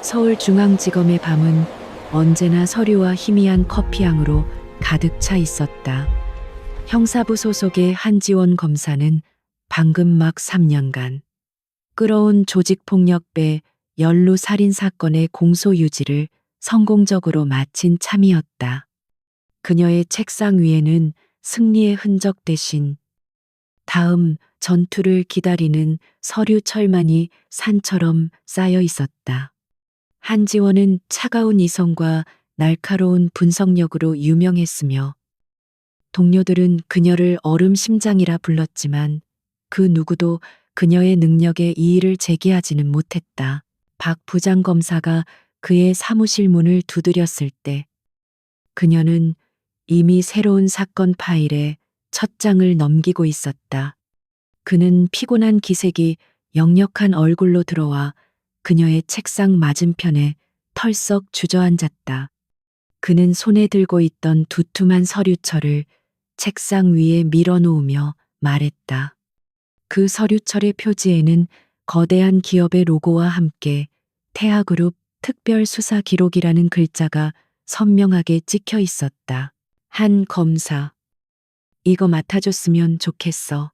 서울중앙지검의 밤은 언제나 서류와 희미한 커피향으로 가득 차 있었다. 형사부 소속의 한지원 검사는 방금 막 3년간 끌어온 조직폭력배 연루살인 사건의 공소유지를 성공적으로 마친 참이었다. 그녀의 책상 위에는 승리의 흔적 대신 다음 전투를 기다리는 서류 철만이 산처럼 쌓여 있었다. 한지원은 차가운 이성과 날카로운 분석력으로 유명했으며 동료들은 그녀를 얼음 심장이라 불렀지만 그 누구도 그녀의 능력에 이의를 제기하지는 못했다. 박 부장검사가 그의 사무실 문을 두드렸을 때 그녀는 이미 새로운 사건 파일에 첫 장을 넘기고 있었다. 그는 피곤한 기색이 역력한 얼굴로 들어와 그녀의 책상 맞은편에 털썩 주저앉았다. 그는 손에 들고 있던 두툼한 서류철을 책상 위에 밀어놓으며 말했다. 그 서류철의 표지에는 거대한 기업의 로고와 함께 태아그룹 특별수사 기록이라는 글자가 선명하게 찍혀 있었다. 한 검사. 이거 맡아줬으면 좋겠어.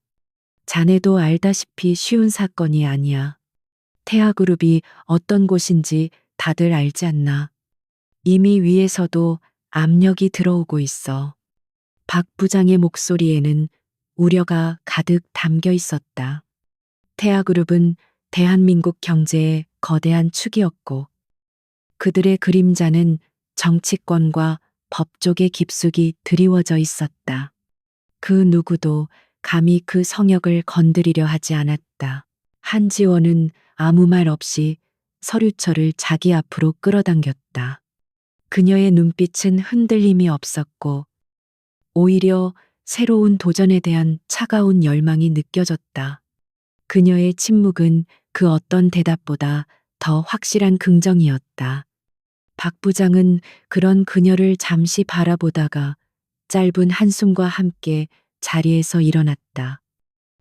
자네도 알다시피 쉬운 사건이 아니야. 태아그룹이 어떤 곳인지 다들 알지 않나. 이미 위에서도 압력이 들어오고 있어. 박 부장의 목소리에는 우려가 가득 담겨 있었다. 태아그룹은 대한민국 경제의 거대한 축이었고 그들의 그림자는 정치권과 법조계 깊숙이 드리워져 있었다. 그 누구도 감히 그 성역을 건드리려 하지 않았다. 한지원은 아무 말 없이 서류철을 자기 앞으로 끌어당겼다. 그녀의 눈빛은 흔들림이 없었고 오히려 새로운 도전에 대한 차가운 열망이 느껴졌다. 그녀의 침묵은 그 어떤 대답보다 더 확실한 긍정이었다. 박 부장은 그런 그녀를 잠시 바라보다가 짧은 한숨과 함께 자리에서 일어났다.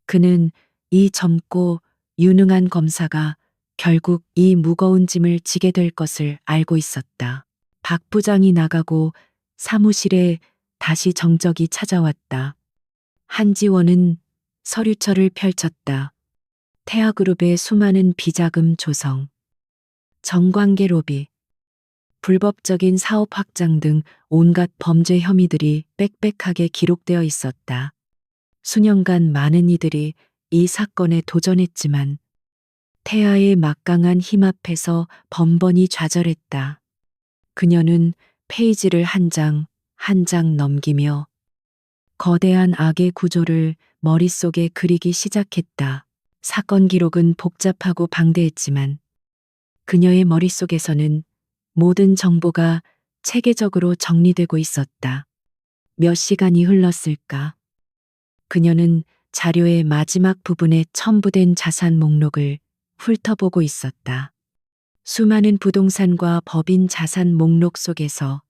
그는 이 젊고 유능한 검사가 결국 이 무거운 짐을 지게 될 것을 알고 있었다. 박 부장이 나가고 사무실에 다시 정적이 찾아왔다. 한지원은 서류철을 펼쳤다. 태아그룹의 수많은 비자금 조성, 정관계 로비, 불법적인 사업 확장 등 온갖 범죄 혐의들이 빽빽하게 기록되어 있었다. 수년간 많은 이들이 이 사건에 도전했지만 태아의 막강한 힘 앞에서 번번이 좌절했다. 그녀는 페이지를 한 장 한 장 넘기며 거대한 악의 구조를 머릿속에 그리기 시작했다. 사건 기록은 복잡하고 방대했지만 그녀의 머릿속에서는 모든 정보가 체계적으로 정리되고 있었다. 몇 시간이 흘렀을까? 그녀는 자료의 마지막 부분에 첨부된 자산 목록을 훑어보고 있었다. 수많은 부동산과 법인 자산 목록 속에서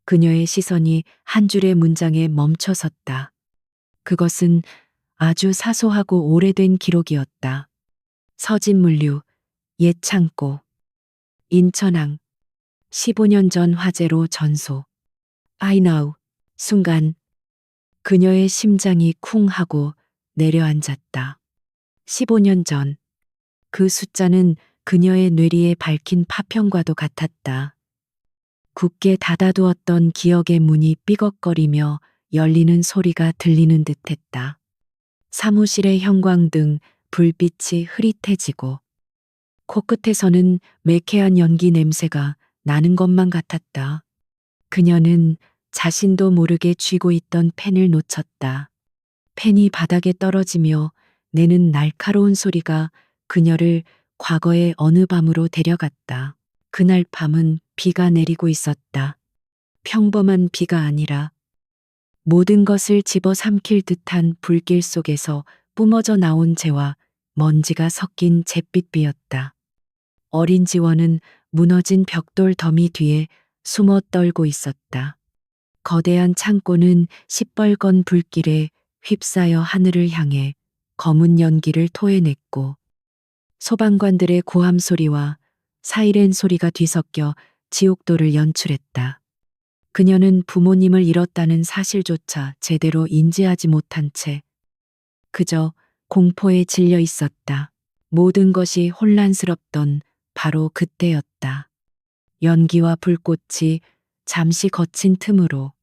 그녀의 시선이 한 줄의 문장에 멈춰섰다. 그것은 아주 사소하고 오래된 기록이었다. 서진물류, 옛 창고, 인천항, 15년 전 화재로 전소. I know. 순간 그녀의 심장이 쿵 하고 내려앉았다. 15년 전. 그 숫자는 그녀의 뇌리에 밝힌 파편과도 같았다. 굳게 닫아두었던 기억의 문이 삐걱거리며 열리는 소리가 들리는 듯했다. 사무실의 형광등, 불빛이 흐릿해지고 코끝에서는 매캐한 연기 냄새가 나는 것만 같았다. 그녀는 자신도 모르게 쥐고 있던 펜을 놓쳤다. 펜이 바닥에 떨어지며 내는 날카로운 소리가 그녀를 과거의 어느 밤으로 데려갔다. 그날 밤은 비가 내리고 있었다. 평범한 비가 아니라 모든 것을 집어삼킬 듯한 불길 속에서 뿜어져 나온 재와 먼지가 섞인 잿빛비였다. 어린 지원은 무너진 벽돌 더미 뒤에 숨어 떨고 있었다. 거대한 창고는 시뻘건 불길에 휩싸여 하늘을 향해 검은 연기를 토해냈고 소방관들의 고함 소리와 사이렌 소리가 뒤섞여 지옥도를 연출했다. 그녀는 부모님을 잃었다는 사실조차 제대로 인지하지 못한 채 그저 공포에 질려 있었다. 모든 것이 혼란스럽던 바로 그때였다. 연기와 불꽃이 잠시 거친 틈으로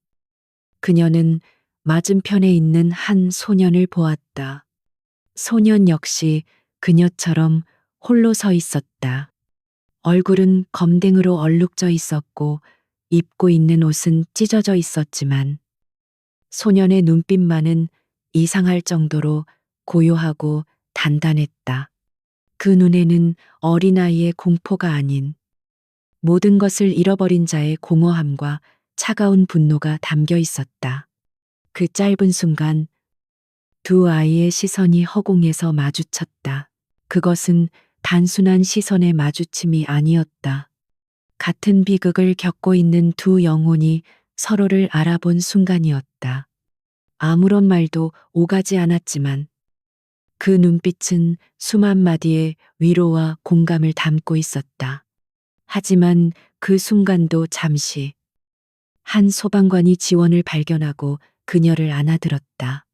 그녀는 맞은편에 있는 한 소년을 보았다. 소년 역시 그녀처럼 홀로 서 있었다. 얼굴은 검댕으로 얼룩져 있었고 입고 있는 옷은 찢어져 있었지만 소년의 눈빛만은 이상할 정도로 고요하고 단단했다. 그 눈에는 어린아이의 공포가 아닌 모든 것을 잃어버린 자의 공허함과 차가운 분노가 담겨 있었다. 그 짧은 순간 두 아이의 시선이 허공에서 마주쳤다. 그것은 단순한 시선의 마주침이 아니었다. 같은 비극을 겪고 있는 두 영혼이 서로를 알아본 순간이었다. 아무런 말도 오가지 않았지만 그 눈빛은 수만 마디의 위로와 공감을 담고 있었다. 하지만 그 순간도 잠시 한 소방관이 지원을 발견하고 그녀를 안아들었다.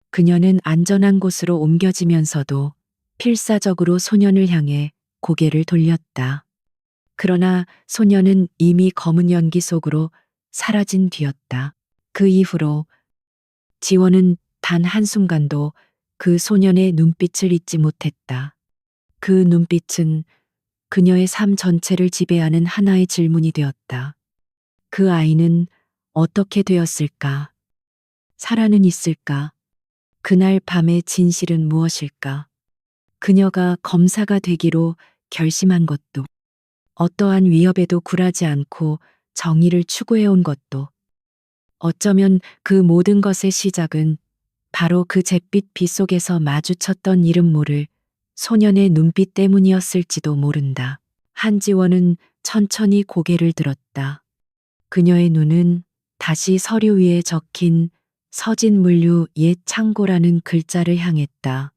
그녀는 안전한 곳으로 옮겨지면서도 필사적으로 소년을 향해 고개를 돌렸다. 그러나 소년은 이미 검은 연기 속으로 사라진 뒤였다. 그 이후로 지원은 단 한순간도 그 소년의 눈빛을 잊지 못했다. 그 눈빛은 그녀의 삶 전체를 지배하는 하나의 질문이 되었다. 그 아이는 어떻게 되었을까? 살아는 있을까? 그날 밤의 진실은 무엇일까? 그녀가 검사가 되기로 결심한 것도, 어떠한 위협에도 굴하지 않고 정의를 추구해온 것도, 어쩌면 그 모든 것의 시작은 바로 그 잿빛 빛 속에서 마주쳤던 이름 모를 소년의 눈빛 때문이었을지도 모른다. 한지원은 천천히 고개를 들었다. 그녀의 눈은 다시 서류 위에 적힌 서진 물류 옛 창고라는 글자를 향했다.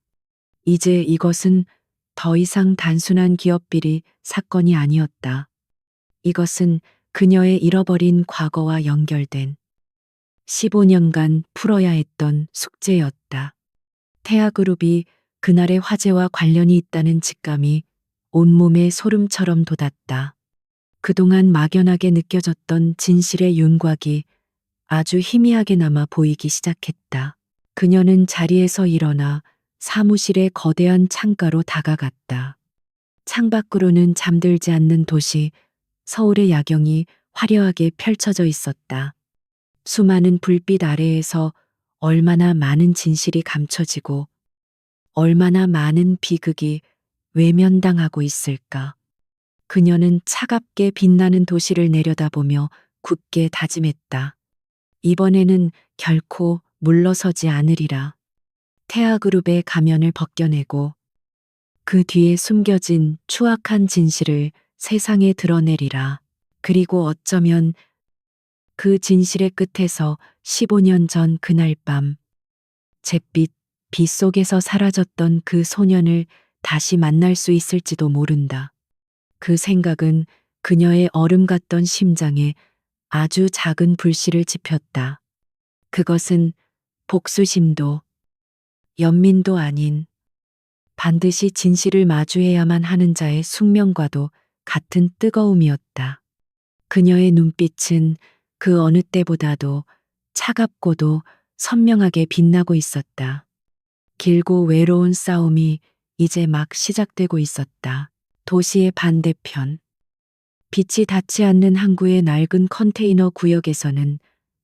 이제 이것은 더 이상 단순한 기업 비리 사건이 아니었다. 이것은 그녀의 잃어버린 과거와 연결된 15년간 풀어야 했던 숙제였다. 태아그룹이 그날의 화재와 관련이 있다는 직감이 온몸에 소름처럼 돋았다. 그동안 막연하게 느껴졌던 진실의 윤곽이 아주 희미하게 남아 보이기 시작했다. 그녀는 자리에서 일어나 사무실의 거대한 창가로 다가갔다. 창밖으로는 잠들지 않는 도시, 서울의 야경이 화려하게 펼쳐져 있었다. 수많은 불빛 아래에서 얼마나 많은 진실이 감춰지고 얼마나 많은 비극이 외면당하고 있을까. 그녀는 차갑게 빛나는 도시를 내려다보며 굳게 다짐했다. 이번에는 결코 물러서지 않으리라. 태아그룹의 가면을 벗겨내고 그 뒤에 숨겨진 추악한 진실을 세상에 드러내리라. 그리고 어쩌면 그 진실의 끝에서 15년 전 그날 밤 잿빛 빛 속에서 사라졌던 그 소년을 다시 만날 수 있을지도 모른다. 그 생각은 그녀의 얼음 같던 심장에 아주 작은 불씨를 지폈다. 그것은 복수심도 연민도 아닌 반드시 진실을 마주해야만 하는 자의 숙명과도 같은 뜨거움이었다. 그녀의 눈빛은 그 어느 때보다도 차갑고도 선명하게 빛나고 있었다. 길고 외로운 싸움이 이제 막 시작되고 있었다. 도시의 반대편. 빛이 닿지 않는 항구의 낡은 컨테이너 구역에서는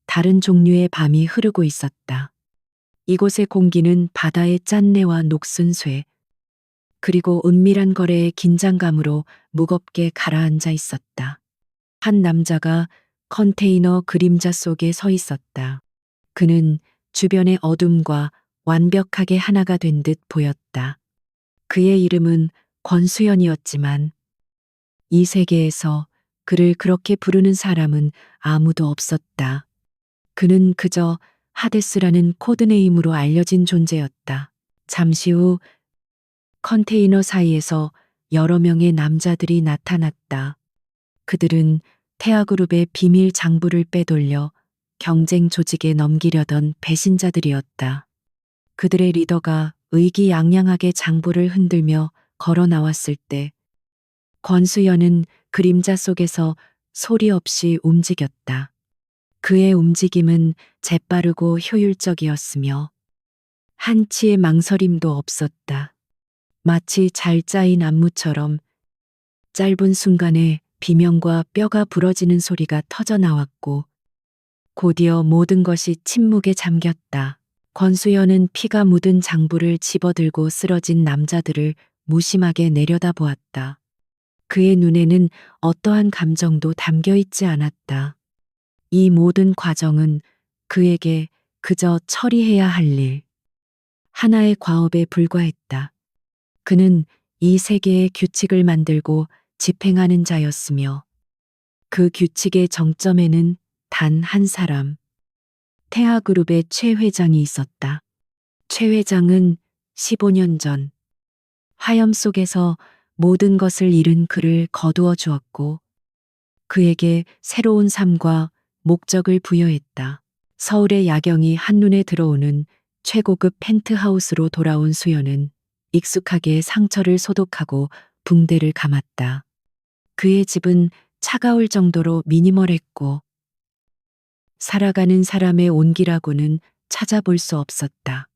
다른 종류의 밤이 흐르고 있었다. 이곳의 공기는 바다의 짠내와 녹슨 쇠, 그리고 은밀한 거래의 긴장감으로 무겁게 가라앉아 있었다. 한 남자가 컨테이너 그림자 속에 서 있었다. 그는 주변의 어둠과 완벽하게 하나가 된 듯 보였다. 그의 이름은 권수연이었지만 이 세계에서 그를 그렇게 부르는 사람은 아무도 없었다. 그는 그저 하데스라는 코드네임으로 알려진 존재였다. 잠시 후 컨테이너 사이에서 여러 명의 남자들이 나타났다. 그들은 태아그룹의 비밀 장부를 빼돌려 경쟁 조직에 넘기려던 배신자들이었다. 그들의 리더가 의기양양하게 장부를 흔들며 걸어 나왔을 때 권수연은 그림자 속에서 소리 없이 움직였다. 그의 움직임은 재빠르고 효율적이었으며 한치의 망설임도 없었다. 마치 잘 짜인 안무처럼 짧은 순간에 비명과 뼈가 부러지는 소리가 터져 나왔고 곧이어 모든 것이 침묵에 잠겼다. 권수연은 피가 묻은 장부를 집어들고 쓰러진 남자들을 무심하게 내려다보았다. 그의 눈에는 어떠한 감정도 담겨 있지 않았다. 이 모든 과정은 그에게 그저 처리해야 할 일, 하나의 과업에 불과했다. 그는 이 세계의 규칙을 만들고 집행하는 자였으며 그 규칙의 정점에는 단 한 사람, 태아그룹의 최 회장이 있었다. 최 회장은 15년 전 화염 속에서 모든 것을 잃은 그를 거두어 주었고 그에게 새로운 삶과 목적을 부여했다. 서울의 야경이 한눈에 들어오는 최고급 펜트하우스로 돌아온 수연은 익숙하게 상처를 소독하고 붕대를 감았다. 그의 집은 차가울 정도로 미니멀했고 살아가는 사람의 온기라고는 찾아볼 수 없었다.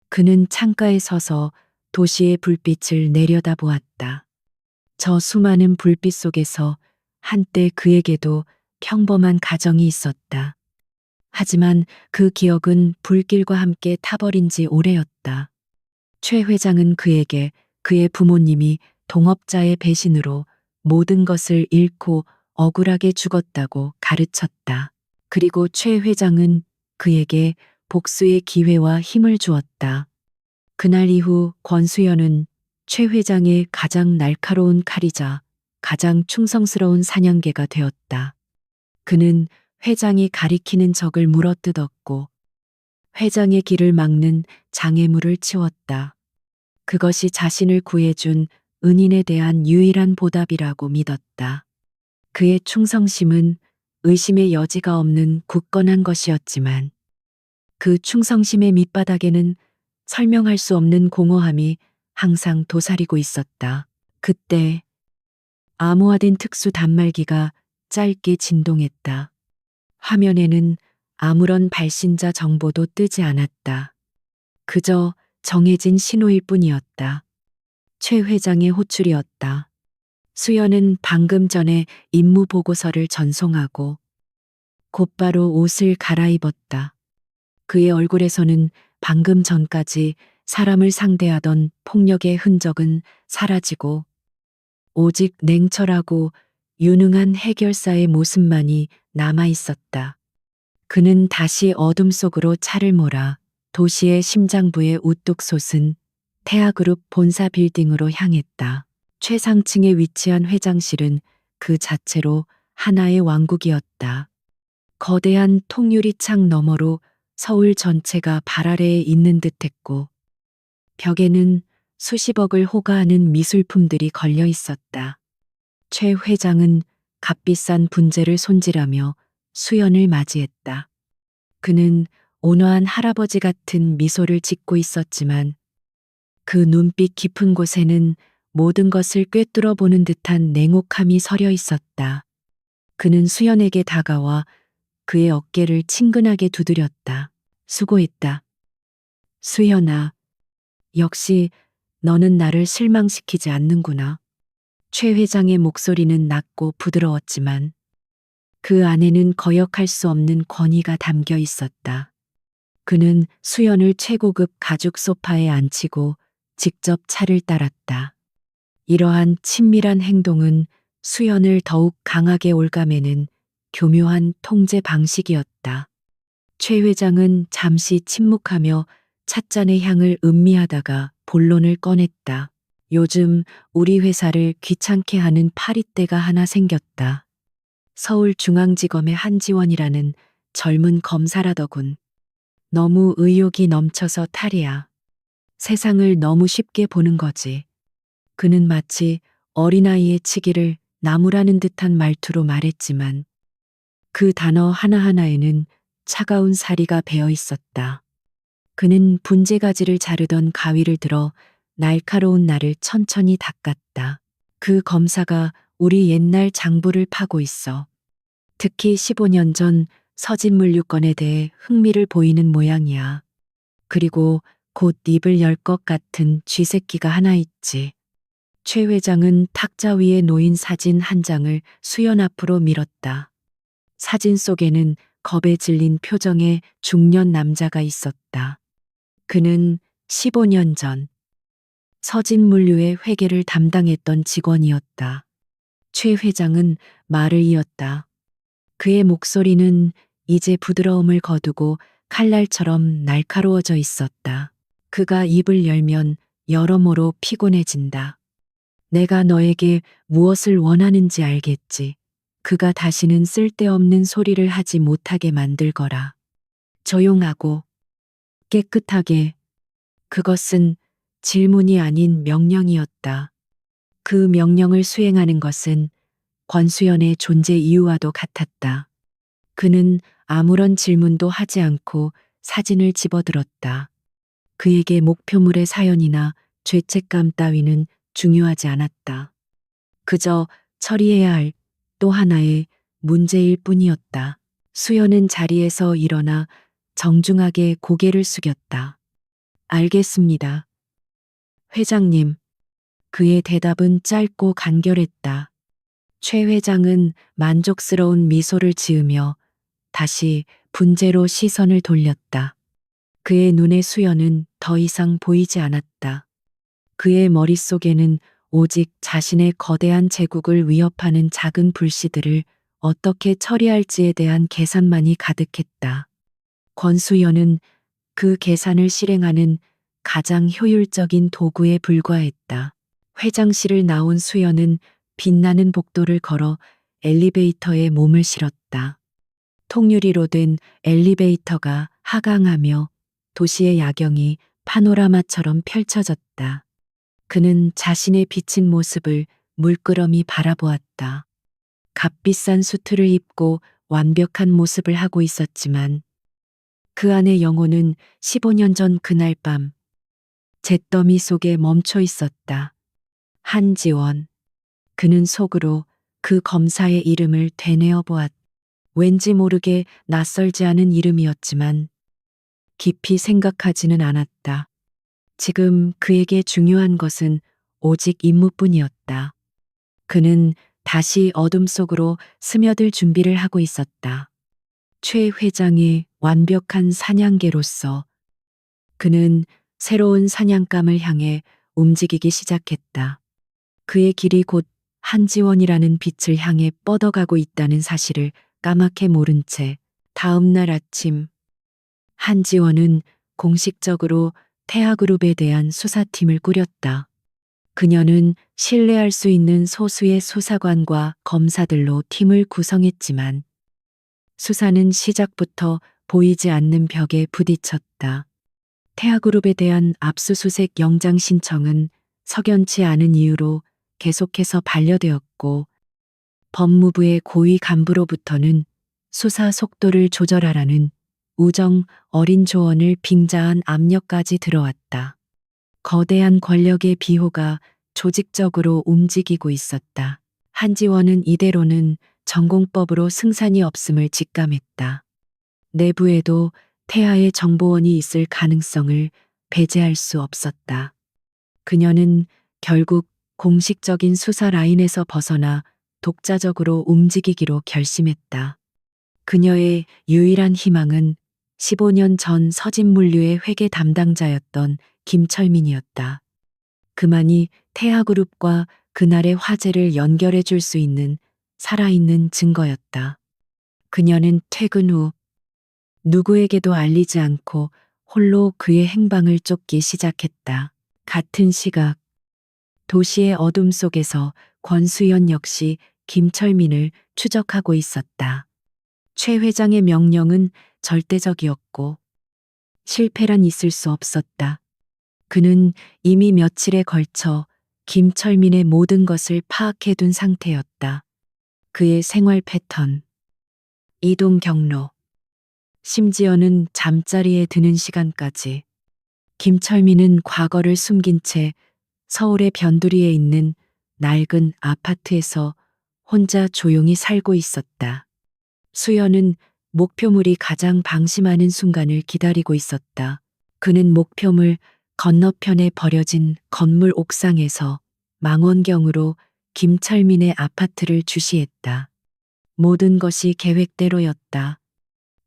그는 창가에 서서 도시의 불빛을 내려다보았다. 저 수많은 불빛 속에서 한때 그에게도 평범한 가정이 있었다. 하지만 그 기억은 불길과 함께 타버린 지 오래였다. 최 회장은 그에게 그의 부모님이 동업자의 배신으로 모든 것을 잃고 억울하게 죽었다고 가르쳤다. 그리고 최 회장은 그에게 복수의 기회와 힘을 주었다. 그날 이후 권수연은 최 회장의 가장 날카로운 칼이자 가장 충성스러운 사냥개가 되었다. 그는 회장이 가리키는 적을 물어뜯었고 회장의 길을 막는 장애물을 치웠다. 그것이 자신을 구해준 은인에 대한 유일한 보답이라고 믿었다. 그의 충성심은 의심의 여지가 없는 굳건한 것이었지만 그 충성심의 밑바닥에는 설명할 수 없는 공허함이 항상 도사리고 있었다. 그때 암호화된 특수 단말기가 짧게 진동했다. 화면에는 아무런 발신자 정보도 뜨지 않았다. 그저 정해진 신호일 뿐이었다. 최 회장의 호출이었다. 수연은 방금 전에 임무 보고서를 전송하고 곧바로 옷을 갈아입었다. 그의 얼굴에서는 방금 전까지 사람을 상대하던 폭력의 흔적은 사라지고 오직 냉철하고 유능한 해결사의 모습만이 남아 있었다. 그는 다시 어둠 속으로 차를 몰아 도시의 심장부에 우뚝 솟은 태아그룹 본사 빌딩으로 향했다. 최상층에 위치한 회장실은 그 자체로 하나의 왕국이었다. 거대한 통유리창 너머로 서울 전체가 발 아래에 있는 듯했고 벽에는 수십억을 호가하는 미술품들이 걸려 있었다. 최 회장은 값비싼 분재를 손질하며 수연을 맞이했다. 그는 온화한 할아버지 같은 미소를 짓고 있었지만 그 눈빛 깊은 곳에는 모든 것을 꿰뚫어 보는 듯한 냉혹함이 서려 있었다. 그는 수연에게 다가와 그의 어깨를 친근하게 두드렸다. 수고했다. 수연아, 역시 너는 나를 실망시키지 않는구나. 최 회장의 목소리는 낮고 부드러웠지만 그 안에는 거역할 수 없는 권위가 담겨 있었다. 그는 수연을 최고급 가죽 소파에 앉히고 직접 차를 따랐다. 이러한 친밀한 행동은 수연을 더욱 강하게 올가매는 교묘한 통제 방식이었다. 최 회장은 잠시 침묵하며 찻잔의 향을 음미하다가 본론을 꺼냈다. 요즘 우리 회사를 귀찮게 하는 파리떼가 하나 생겼다. 서울중앙지검의 한지원이라는 젊은 검사라더군. 너무 의욕이 넘쳐서 탈이야. 세상을 너무 쉽게 보는 거지. 그는 마치 어린아이의 치기를 나무라는 듯한 말투로 말했지만 그 단어 하나하나에는 차가운 사리가 배어 있었다. 그는 분재가지를 자르던 가위를 들어 날카로운 날을 천천히 닦았다. 그 검사가 우리 옛날 장부를 파고 있어. 특히 15년 전 서진물류건에 대해 흥미를 보이는 모양이야. 그리고 곧 입을 열 것 같은 쥐새끼가 하나 있지. 최 회장은 탁자 위에 놓인 사진 한 장을 수연 앞으로 밀었다. 사진 속에는 겁에 질린 표정의 중년 남자가 있었다. 그는 15년 전 서진물류의 회계를 담당했던 직원이었다. 최 회장은 말을 이었다. 그의 목소리는 이제 부드러움을 거두고 칼날처럼 날카로워져 있었다. 그가 입을 열면 여러모로 피곤해진다. 내가 너에게 무엇을 원하는지 알겠지. 그가 다시는 쓸데없는 소리를 하지 못하게 만들 거라. 조용하고 깨끗하게. 그것은 질문이 아닌 명령이었다. 그 명령을 수행하는 것은 권수연의 존재 이유와도 같았다. 그는 아무런 질문도 하지 않고 사진을 집어들었다. 그에게 목표물의 사연이나 죄책감 따위는 중요하지 않았다. 그저 처리해야 할 또 하나의 문제일 뿐이었다. 수연은 자리에서 일어나 정중하게 고개를 숙였다. 알겠습니다. 회장님. 그의 대답은 짧고 간결했다. 최 회장은 만족스러운 미소를 지으며 다시 분재로 시선을 돌렸다. 그의 눈의 수연은 더 이상 보이지 않았다. 그의 머릿속에는 오직 자신의 거대한 제국을 위협하는 작은 불씨들을 어떻게 처리할지에 대한 계산만이 가득했다. 권수연은 그 계산을 실행하는 가장 효율적인 도구에 불과했다. 회장실을 나온 수연은 빛나는 복도를 걸어 엘리베이터에 몸을 실었다. 통유리로 된 엘리베이터가 하강하며 도시의 야경이 파노라마처럼 펼쳐졌다. 그는 자신의 비친 모습을 물끄러미 바라보았다. 값비싼 수트를 입고 완벽한 모습을 하고 있었지만 그 안의 영혼은 15년 전 그날 밤 잿더미 속에 멈춰 있었다. 한지원. 그는 속으로 그 검사의 이름을 되뇌어 보았다. 왠지 모르게 낯설지 않은 이름이었지만 깊이 생각하지는 않았다. 지금 그에게 중요한 것은 오직 임무뿐이었다. 그는 다시 어둠 속으로 스며들 준비를 하고 있었다. 최 회장의 완벽한 사냥개로서 그는 새로운 사냥감을 향해 움직이기 시작했다. 그의 길이 곧 한지원이라는 빛을 향해 뻗어가고 있다는 사실을 까맣게 모른 채 다음 날 아침 한지원은 공식적으로 태아그룹에 대한 수사팀을 꾸렸다. 그녀는 신뢰할 수 있는 소수의 수사관과 검사들로 팀을 구성했지만 수사는 시작부터 보이지 않는 벽에 부딪혔다. 태아그룹에 대한 압수수색 영장 신청은 석연치 않은 이유로 계속해서 반려되었고 법무부의 고위 간부로부터는 수사 속도를 조절하라는 우정 어린 조언을 빙자한 압력까지 들어왔다. 거대한 권력의 비호가 조직적으로 움직이고 있었다. 한지원은 이대로는 전공법으로 승산이 없음을 직감했다. 내부에도 태아의 정보원이 있을 가능성을 배제할 수 없었다. 그녀는 결국 공식적인 수사 라인에서 벗어나 독자적으로 움직이기로 결심했다. 그녀의 유일한 희망은 15년 전 서진물류의 회계 담당자였던 김철민이었다. 그만이 태아그룹과 그날의 화제를 연결해 줄 수 있는 살아있는 증거였다. 그녀는 퇴근 후 누구에게도 알리지 않고 홀로 그의 행방을 쫓기 시작했다. 같은 시각 도시의 어둠 속에서 권수연 역시 김철민을 추적하고 있었다. 최 회장의 명령은 절대적이었고 실패란 있을 수 없었다. 그는 이미 며칠에 걸쳐 김철민의 모든 것을 파악해둔 상태였다. 그의 생활 패턴, 이동 경로, 심지어는 잠자리에 드는 시간까지. 김철민은 과거를 숨긴 채 서울의 변두리에 있는 낡은 아파트에서 혼자 조용히 살고 있었다. 수연은 목표물이 가장 방심하는 순간을 기다리고 있었다. 그는 목표물 건너편에 버려진 건물 옥상에서 망원경으로 김철민의 아파트를 주시했다. 모든 것이 계획대로였다.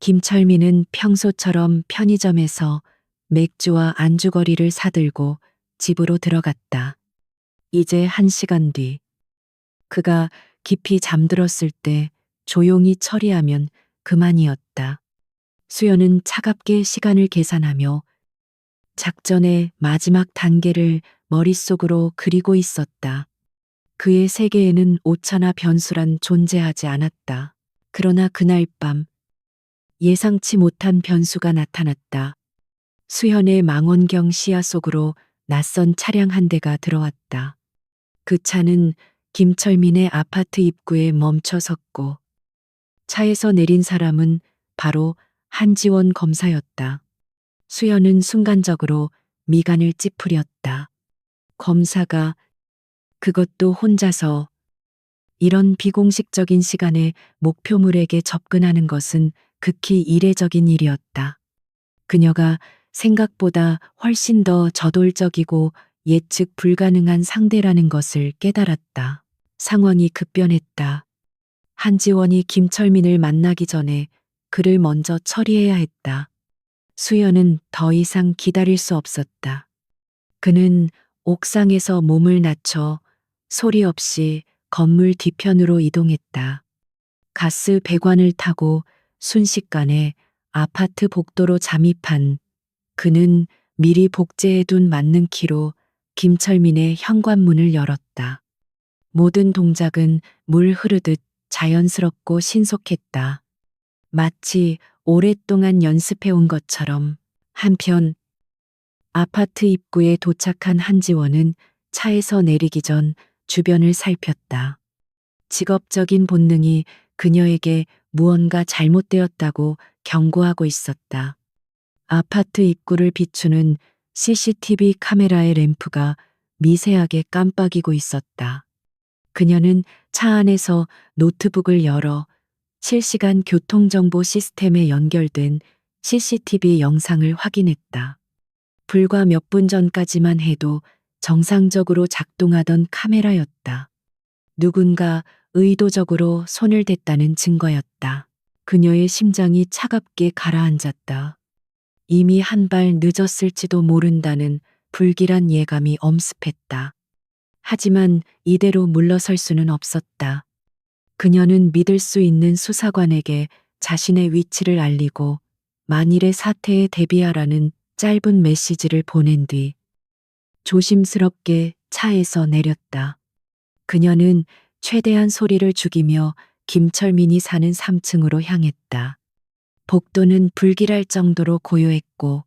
김철민은 평소처럼 편의점에서 맥주와 안주거리를 사들고 집으로 들어갔다. 이제 1시간 뒤, 그가 깊이 잠들었을 때 조용히 처리하면 그만이었다. 수연은 차갑게 시간을 계산하며 작전의 마지막 단계를 머릿속으로 그리고 있었다. 그의 세계에는 오차나 변수란 존재하지 않았다. 그러나 그날 밤 예상치 못한 변수가 나타났다. 수현의 망원경 시야 속으로 낯선 차량 한 대가 들어왔다. 그 차는 김철민의 아파트 입구에 멈춰 섰고 차에서 내린 사람은 바로 한지원 검사였다. 수연은 순간적으로 미간을 찌푸렸다. 검사가 그것도 혼자서 이런 비공식적인 시간에 목표물에게 접근하는 것은 극히 이례적인 일이었다. 그녀가 생각보다 훨씬 더 저돌적이고 예측 불가능한 상대라는 것을 깨달았다. 상황이 급변했다. 한지원이 김철민을 만나기 전에 그를 먼저 처리해야 했다. 수연은 더 이상 기다릴 수 없었다. 그는 옥상에서 몸을 낮춰 소리 없이 건물 뒤편으로 이동했다. 가스 배관을 타고 순식간에 아파트 복도로 잠입한 그는 미리 복제해둔 만능키로 김철민의 현관문을 열었다. 모든 동작은 물 흐르듯 자연스럽고 신속했다. 마치 오랫동안 연습해온 것처럼. 한편 아파트 입구에 도착한 한지원은 차에서 내리기 전 주변을 살폈다. 직업적인 본능이 그녀에게 무언가 잘못되었다고 경고하고 있었다. 아파트 입구를 비추는 CCTV 카메라의 램프가 미세하게 깜빡이고 있었다. 그녀는 차 안에서 노트북을 열어 실시간 교통정보 시스템에 연결된 CCTV 영상을 확인했다. 불과 몇 분 전까지만 해도 정상적으로 작동하던 카메라였다. 누군가 의도적으로 손을 댔다는 증거였다. 그녀의 심장이 차갑게 가라앉았다. 이미 한 발 늦었을지도 모른다는 불길한 예감이 엄습했다. 하지만 이대로 물러설 수는 없었다. 그녀는 믿을 수 있는 수사관에게 자신의 위치를 알리고 만일의 사태에 대비하라는 짧은 메시지를 보낸 뒤 조심스럽게 차에서 내렸다. 그녀는 최대한 소리를 죽이며 김철민이 사는 3층으로 향했다. 복도는 불길할 정도로 고요했고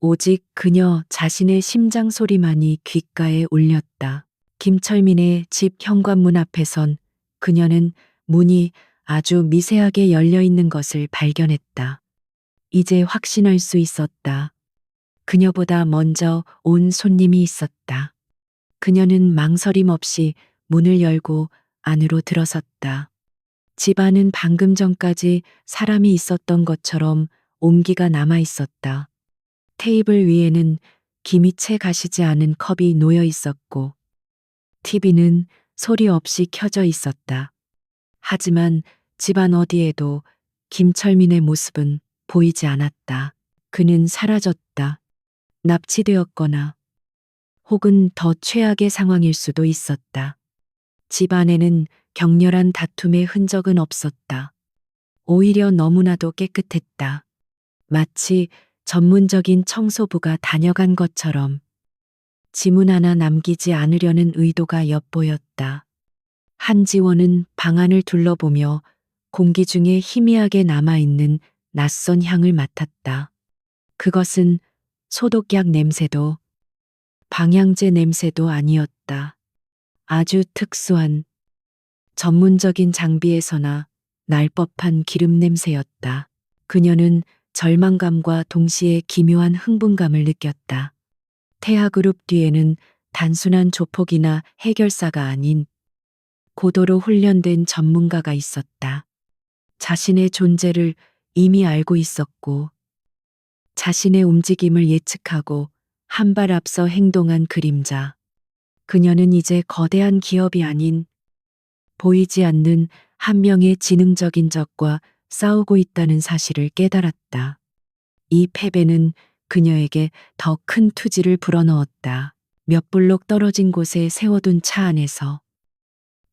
오직 그녀 자신의 심장 소리만이 귓가에 울렸다. 김철민의 집 현관문 앞에선 그녀는 문이 아주 미세하게 열려 있는 것을 발견했다. 이제 확신할 수 있었다. 그녀보다 먼저 온 손님이 있었다. 그녀는 망설임 없이 문을 열고 안으로 들어섰다. 집 안은 방금 전까지 사람이 있었던 것처럼 온기가 남아 있었다. 테이블 위에는 김이 채 가시지 않은 컵이 놓여 있었고, TV는 소리 없이 켜져 있었다. 하지만 집안 어디에도 김철민의 모습은 보이지 않았다. 그는 사라졌다. 납치되었거나 혹은 더 최악의 상황일 수도 있었다. 집 안에는 격렬한 다툼의 흔적은 없었다. 오히려 너무나도 깨끗했다. 마치 전문적인 청소부가 다녀간 것처럼. 지문 하나 남기지 않으려는 의도가 엿보였다. 한지원은 방안을 둘러보며 공기 중에 희미하게 남아있는 낯선 향을 맡았다. 그것은 소독약 냄새도 방향제 냄새도 아니었다. 아주 특수한 전문적인 장비에서나 날 법한 기름 냄새였다. 그녀는 절망감과 동시에 기묘한 흥분감을 느꼈다. 태아그룹 뒤에는 단순한 조폭이나 해결사가 아닌 고도로 훈련된 전문가가 있었다. 자신의 존재를 이미 알고 있었고, 자신의 움직임을 예측하고 한 발 앞서 행동한 그림자. 그녀는 이제 거대한 기업이 아닌 보이지 않는 한 명의 지능적인 적과 싸우고 있다는 사실을 깨달았다. 이 패배는 그녀에게 더 큰 투지를 불어넣었다. 몇 블록 떨어진 곳에 세워둔 차 안에서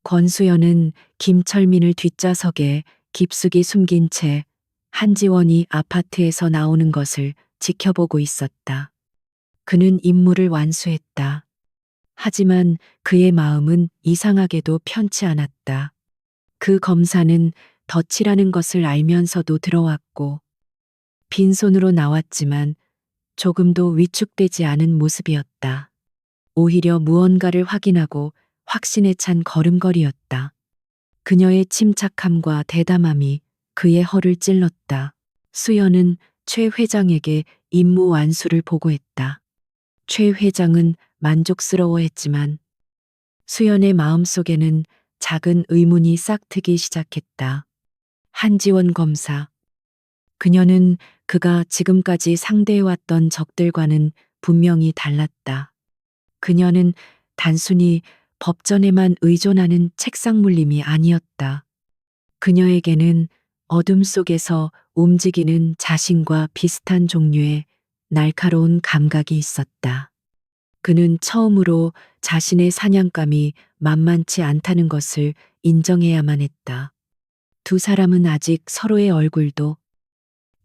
권수연은 김철민을 뒷좌석에 깊숙이 숨긴 채 한지원이 아파트에서 나오는 것을 지켜보고 있었다. 그는 임무를 완수했다. 하지만 그의 마음은 이상하게도 편치 않았다. 그 검사는 덫이라는 것을 알면서도 들어왔고, 빈손으로 나왔지만 조금도 위축되지 않은 모습이었다. 오히려 무언가를 확인하고 확신에 찬 걸음걸이였다. 그녀의 침착함과 대담함이 그의 허를 찔렀다. 수연은 최 회장에게 임무 완수를 보고했다. 최 회장은 만족스러워했지만 수연의 마음속에는 작은 의문이 싹트기 시작했다. 한지원 검사. 그녀는 그가 지금까지 상대해왔던 적들과는 분명히 달랐다. 그녀는 단순히 법전에만 의존하는 책상 물림이 아니었다. 그녀에게는 어둠 속에서 움직이는 자신과 비슷한 종류의 날카로운 감각이 있었다. 그는 처음으로 자신의 사냥감이 만만치 않다는 것을 인정해야만 했다. 두 사람은 아직 서로의 얼굴도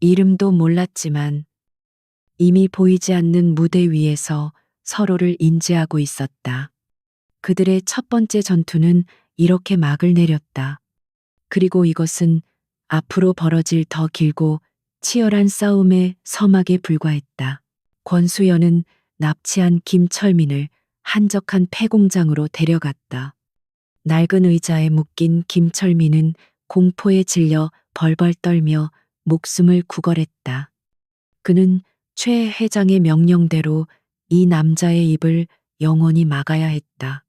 이름도 몰랐지만 이미 보이지 않는 무대 위에서 서로를 인지하고 있었다. 그들의 첫 번째 전투는 이렇게 막을 내렸다. 그리고 이것은 앞으로 벌어질 더 길고 치열한 싸움의 서막에 불과했다. 권수연은 납치한 김철민을 한적한 폐공장으로 데려갔다. 낡은 의자에 묶인 김철민은 공포에 질려 벌벌 떨며 목숨을 구걸했다. 그는 최 회장의 명령대로 이 남자의 입을 영원히 막아야 했다.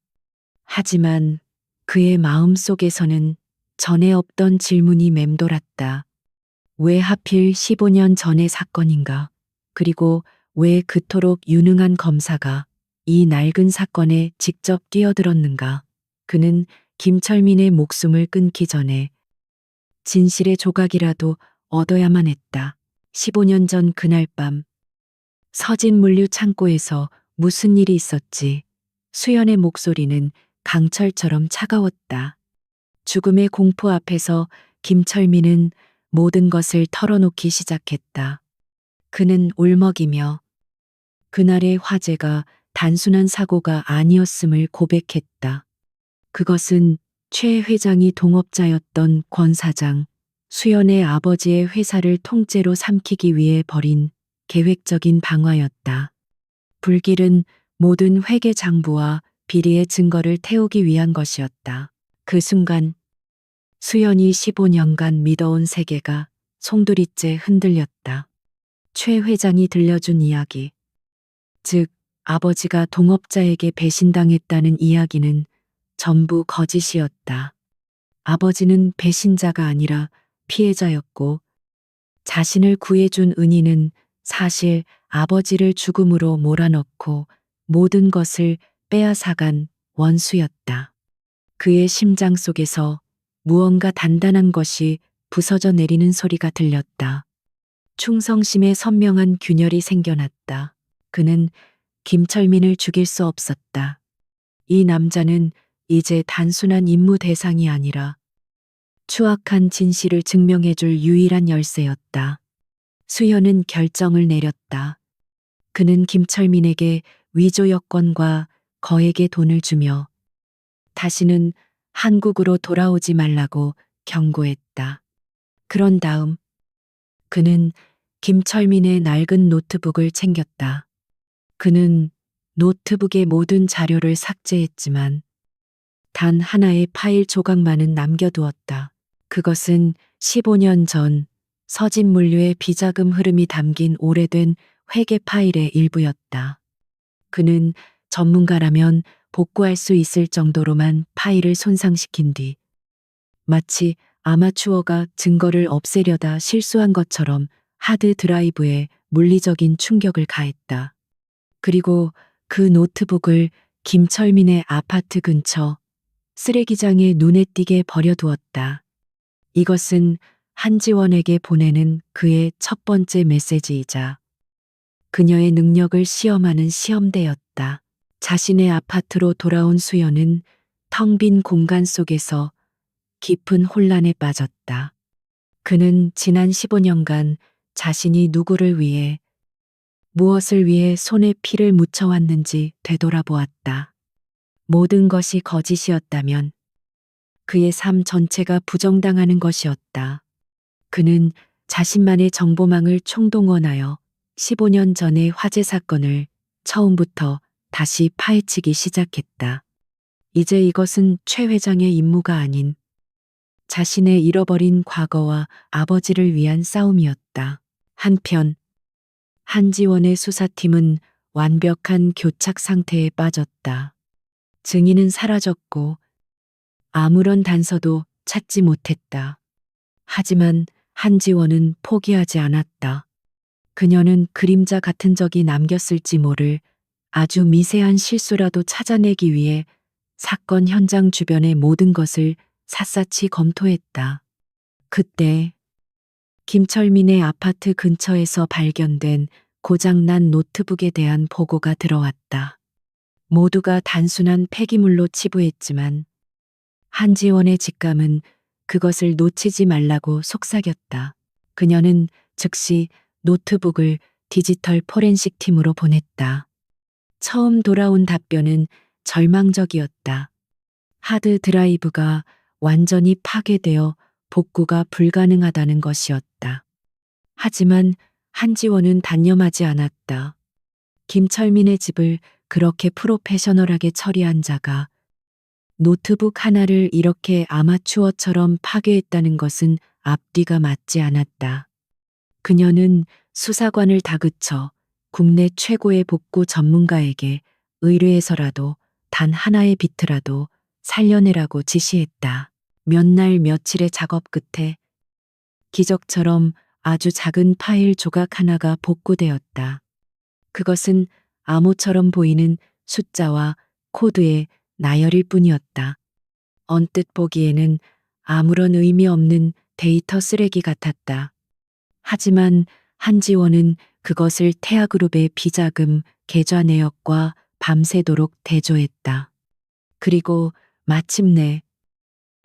하지만 그의 마음 속에서는 전에 없던 질문이 맴돌았다. 왜 하필 15년 전의 사건인가? 그리고 왜 그토록 유능한 검사가 이 낡은 사건에 직접 뛰어들었는가? 그는 김철민의 목숨을 끊기 전에 진실의 조각이라도 얻어야만 했다. 15년 전 그날 밤 서진 물류 창고에서 무슨 일이 있었지? 수연의 목소리는 강철처럼 차가웠다. 죽음의 공포 앞에서 김철민은 모든 것을 털어놓기 시작했다. 그는 울먹이며 그날의 화재가 단순한 사고가 아니었음을 고백했다. 그것은 최 회장이 동업자였던 권 사장, 수연의 아버지의 회사를 통째로 삼키기 위해 벌인 계획적인 방화였다. 불길은 모든 회계 장부와 비리의 증거를 태우기 위한 것이었다. 그 순간 수연이 15년간 믿어온 세계가 송두리째 흔들렸다. 최 회장이 들려준 이야기, 즉 아버지가 동업자에게 배신당했다는 이야기는 전부 거짓이었다. 아버지는 배신자가 아니라 피해자였고 자신을 구해준 은희는 사실 아버지를 죽음으로 몰아넣고 모든 것을 빼앗아간 원수였다. 그의 심장 속에서 무언가 단단한 것이 부서져 내리는 소리가 들렸다. 충성심의 선명한 균열이 생겨났다. 그는 김철민을 죽일 수 없었다. 이 남자는 이제 단순한 임무 대상이 아니라 추악한 진실을 증명해줄 유일한 열쇠였다. 수연은 결정을 내렸다. 그는 김철민에게 위조 여권과 거액의 돈을 주며 다시는 한국으로 돌아오지 말라고 경고했다. 그런 다음 그는 김철민의 낡은 노트북을 챙겼다. 그는 노트북의 모든 자료를 삭제했지만 단 하나의 파일 조각만은 남겨두었다. 그것은 15년 전 서진 물류의 비자금 흐름이 담긴 오래된 회계 파일의 일부였다. 그는 전문가라면 복구할 수 있을 정도로만 파일을 손상시킨 뒤 마치 아마추어가 증거를 없애려다 실수한 것처럼 하드 드라이브에 물리적인 충격을 가했다. 그리고 그 노트북을 김철민의 아파트 근처 쓰레기장에 눈에 띄게 버려두었다. 이것은 한지원에게 보내는 그의 첫 번째 메시지이자 그녀의 능력을 시험하는 시험대였다. 자신의 아파트로 돌아온 수연은 텅 빈 공간 속에서 깊은 혼란에 빠졌다. 그는 지난 15년간 자신이 누구를 위해 무엇을 위해 손에 피를 묻혀왔는지 되돌아보았다. 모든 것이 거짓이었다면 그의 삶 전체가 부정당하는 것이었다. 그는 자신만의 정보망을 총동원하여 15년 전의 화재 사건을 처음부터 다시 파헤치기 시작했다. 이제 이것은 최 회장의 임무가 아닌 자신의 잃어버린 과거와 아버지를 위한 싸움이었다. 한편 한지원의 수사팀은 완벽한 교착 상태에 빠졌다. 증인은 사라졌고 아무런 단서도 찾지 못했다. 하지만 한지원은 포기하지 않았다. 그녀는 그림자 같은 적이 남겼을지 모를 아주 미세한 실수라도 찾아내기 위해 사건 현장 주변의 모든 것을 샅샅이 검토했다. 그때 김철민의 아파트 근처에서 발견된 고장난 노트북에 대한 보고가 들어왔다. 모두가 단순한 폐기물로 치부했지만 한지원의 직감은 그것을 놓치지 말라고 속삭였다. 그녀는 즉시 노트북을 디지털 포렌식 팀으로 보냈다. 처음 돌아온 답변은 절망적이었다. 하드 드라이브가 완전히 파괴되어 복구가 불가능하다는 것이었다. 하지만 한지원은 단념하지 않았다. 김철민의 집을 그렇게 프로페셔널하게 처리한 자가 노트북 하나를 이렇게 아마추어처럼 파괴했다는 것은 앞뒤가 맞지 않았다. 그녀는 수사관을 다그쳐 국내 최고의 복구 전문가에게 의뢰해서라도 단 하나의 비트라도 살려내라고 지시했다. 몇 날 며칠의 작업 끝에 기적처럼 아주 작은 파일 조각 하나가 복구되었다. 그것은 암호처럼 보이는 숫자와 코드의 나열일 뿐이었다. 언뜻 보기에는 아무런 의미 없는 데이터 쓰레기 같았다. 하지만 한지원은 그것을 태아그룹의 비자금 계좌 내역과 밤새도록 대조했다. 그리고 마침내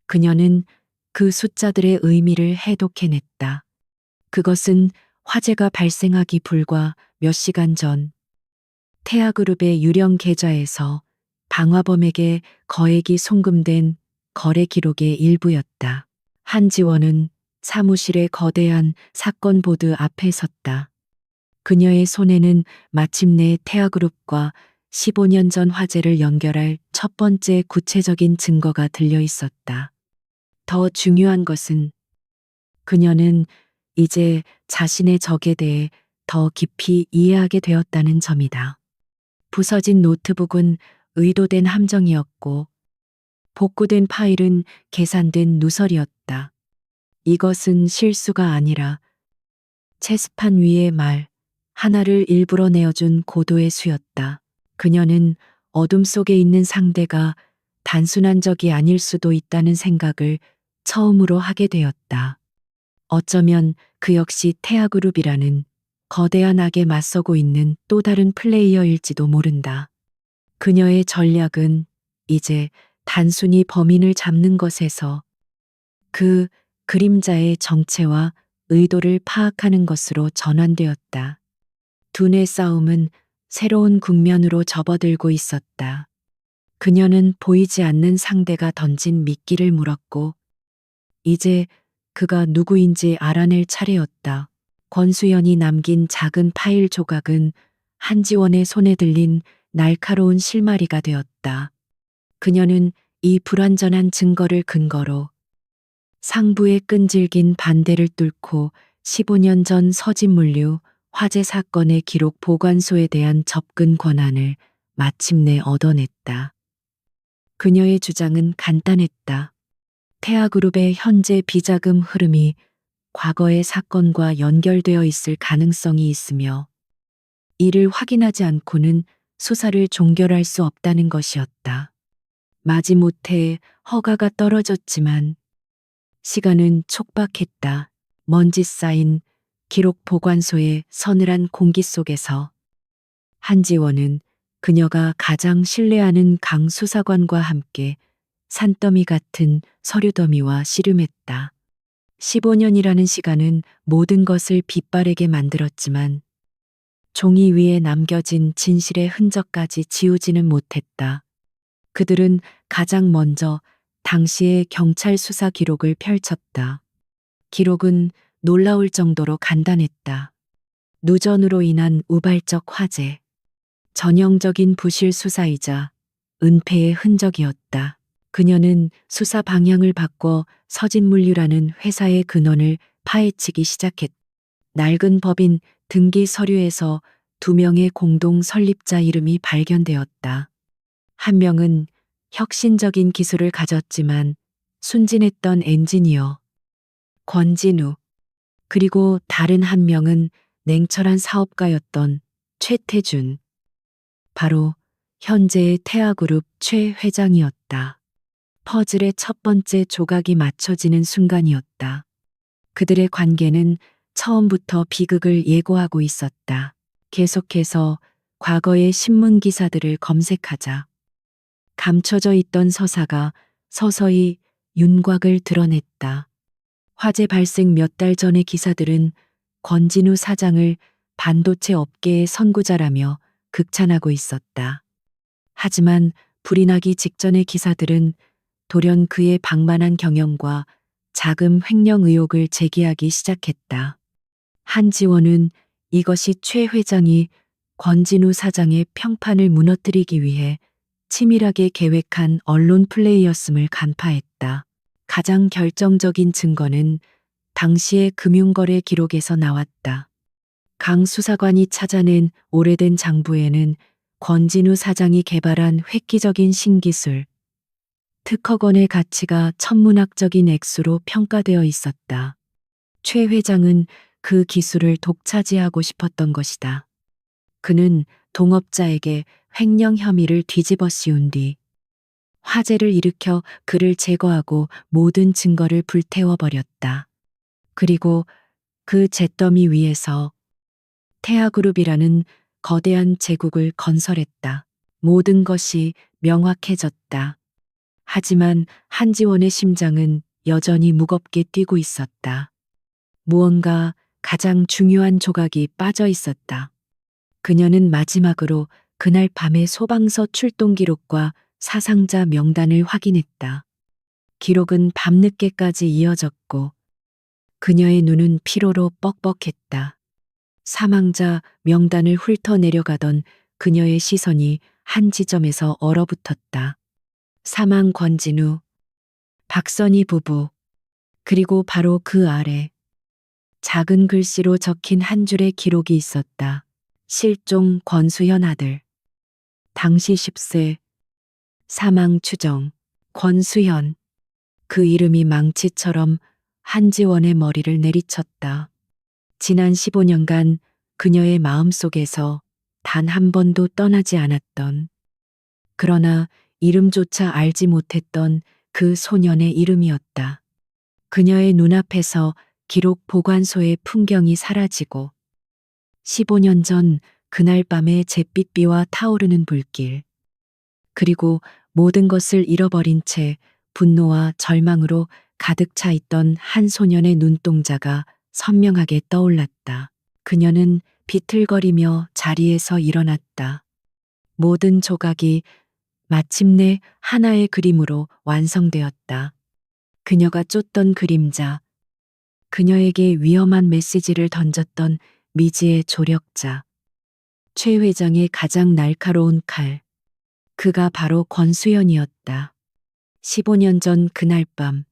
그녀는 그 숫자들의 의미를 해독해냈다. 그것은 화재가 발생하기 불과 몇 시간 전 태아그룹의 유령 계좌에서 방화범에게 거액이 송금된 거래 기록의 일부였다. 한지원은 사무실의 거대한 사건 보드 앞에 섰다. 그녀의 손에는 마침내 태아그룹과 15년 전 화재를 연결할 첫 번째 구체적인 증거가 들려 있었다. 더 중요한 것은 그녀는 이제 자신의 적에 대해 더 깊이 이해하게 되었다는 점이다. 부서진 노트북은 의도된 함정이었고 복구된 파일은 계산된 누설이었다. 이것은 실수가 아니라 체스판 위의 말 하나를 일부러 내어준 고도의 수였다. 그녀는 어둠 속에 있는 상대가 단순한 적이 아닐 수도 있다는 생각을 처음으로 하게 되었다. 어쩌면 그 역시 태아그룹이라는 거대한 악에 맞서고 있는 또 다른 플레이어일지도 모른다. 그녀의 전략은 이제 단순히 범인을 잡는 것에서 그 그림자의 정체와 의도를 파악하는 것으로 전환되었다. 두뇌 싸움은 새로운 국면으로 접어들고 있었다. 그녀는 보이지 않는 상대가 던진 미끼를 물었고 이제 그가 누구인지 알아낼 차례였다. 권수연이 남긴 작은 파일 조각은 한지원의 손에 들린 날카로운 실마리가 되었다. 그녀는 이 불완전한 증거를 근거로 상부의 끈질긴 반대를 뚫고 15년 전 서진물류 화재 사건의 기록 보관소에 대한 접근 권한을 마침내 얻어냈다. 그녀의 주장은 간단했다. 태아그룹의 현재 비자금 흐름이 과거의 사건과 연결되어 있을 가능성이 있으며 이를 확인하지 않고는 수사를 종결할 수 없다는 것이었다. 마지못해 허가가 떨어졌지만 시간은 촉박했다. 먼지 쌓인 기록 보관소의 서늘한 공기 속에서 한지원은 그녀가 가장 신뢰하는 강 수사관과 함께 산더미 같은 서류더미와 씨름했다. 15년이라는 시간은 모든 것을 빛바래게 만들었지만 종이 위에 남겨진 진실의 흔적까지 지우지는 못했다. 그들은 가장 먼저 당시의 경찰 수사 기록을 펼쳤다. 기록은 놀라울 정도로 간단했다. 누전으로 인한 우발적 화재, 전형적인 부실 수사이자 은폐의 흔적이었다. 그녀는 수사 방향을 바꿔 서진물류라는 회사의 근원을 파헤치기 시작했다. 낡은 법인 등기 서류에서 2명의 공동 설립자 이름이 발견되었다. 한 명은 혁신적인 기술을 가졌지만 순진했던 엔지니어 권진우, 그리고 다른 한 명은 냉철한 사업가였던 최태준, 바로 현재의 태아그룹 최 회장이었다. 퍼즐의 첫 번째 조각이 맞춰지는 순간이었다. 그들의 관계는 처음부터 비극을 예고하고 있었다. 계속해서 과거의 신문 기사들을 검색하자 감춰져 있던 서사가 서서히 윤곽을 드러냈다. 화재 발생 몇 달 전의 기사들은 권진우 사장을 반도체 업계의 선구자라며 극찬하고 있었다. 하지만 불이 나기 직전의 기사들은 돌연 그의 방만한 경영과 자금 횡령 의혹을 제기하기 시작했다. 한지원은 이것이 최 회장이 권진우 사장의 평판을 무너뜨리기 위해 치밀하게 계획한 언론 플레이였음을 간파했다. 가장 결정적인 증거는 당시의 금융거래 기록에서 나왔다. 강 수사관이 찾아낸 오래된 장부에는 권진우 사장이 개발한 획기적인 신기술, 특허권의 가치가 천문학적인 액수로 평가되어 있었다. 최 회장은 그 기술을 독차지하고 싶었던 것이다. 그는 동업자에게 횡령 혐의를 뒤집어 씌운 뒤 화재를 일으켜 그를 제거하고 모든 증거를 불태워버렸다. 그리고 그 잿더미 위에서 태아그룹이라는 거대한 제국을 건설했다. 모든 것이 명확해졌다. 하지만 한지원의 심장은 여전히 무겁게 뛰고 있었다. 무언가 가장 중요한 조각이 빠져 있었다. 그녀는 마지막으로 그날 밤의 소방서 출동 기록과 사상자 명단을 확인했다. 기록은 밤늦게까지 이어졌고 그녀의 눈은 피로로 뻑뻑했다. 사망자 명단을 훑어내려가던 그녀의 시선이 한 지점에서 얼어붙었다. 사망 권진우, 박선희 부부, 그리고 바로 그 아래 작은 글씨로 적힌 한 줄의 기록이 있었다. 실종 권수현 아들. 당시 10세. 사망 추정. 권수현. 그 이름이 망치처럼 한지원의 머리를 내리쳤다. 지난 15년간 그녀의 마음속에서 단 한 번도 떠나지 않았던, 그러나 이름조차 알지 못했던 그 소년의 이름이었다. 그녀의 눈앞에서 기록 보관소의 풍경이 사라지고 15년 전 그날 밤의 잿빛비와 타오르는 불길, 그리고 모든 것을 잃어버린 채 분노와 절망으로 가득 차 있던 한 소년의 눈동자가 선명하게 떠올랐다. 그녀는 비틀거리며 자리에서 일어났다. 모든 조각이 마침내 하나의 그림으로 완성되었다. 그녀가 쫓던 그림자, 그녀에게 위험한 메시지를 던졌던 미지의 조력자, 최 회장의 가장 날카로운 칼. 그가 바로 권수연이었다. 15년 전 그날 밤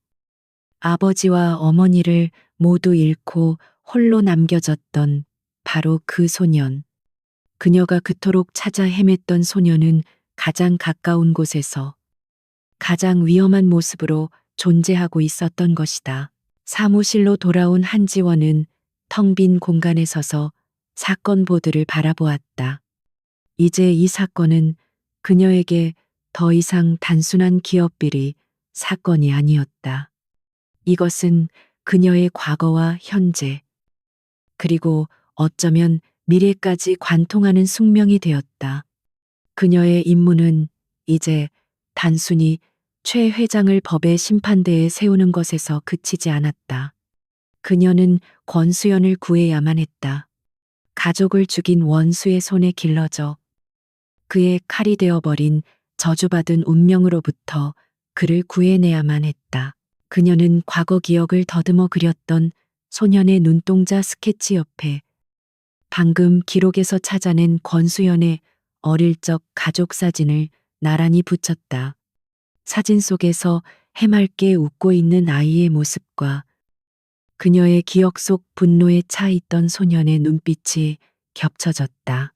아버지와 어머니를 모두 잃고 홀로 남겨졌던 바로 그 소년. 그녀가 그토록 찾아 헤맸던 소년은 가장 가까운 곳에서 가장 위험한 모습으로 존재하고 있었던 것이다. 사무실로 돌아온 한지원은 텅 빈 공간에 서서 사건 보드를 바라보았다. 이제 이 사건은 그녀에게 더 이상 단순한 기업비리 사건이 아니었다. 이것은 그녀의 과거와 현재, 그리고 어쩌면 미래까지 관통하는 숙명이 되었다. 그녀의 임무는 이제 단순히 최 회장을 법의 심판대에 세우는 것에서 그치지 않았다. 그녀는 권수연을 구해야만 했다. 가족을 죽인 원수의 손에 길러져 그의 칼이 되어버린 저주받은 운명으로부터 그를 구해내야만 했다. 그녀는 과거 기억을 더듬어 그렸던 소년의 눈동자 스케치 옆에 방금 기록에서 찾아낸 권수연의 어릴 적 가족 사진을 나란히 붙였다. 사진 속에서 해맑게 웃고 있는 아이의 모습과 그녀의 기억 속 분노에 차 있던 소년의 눈빛이 겹쳐졌다.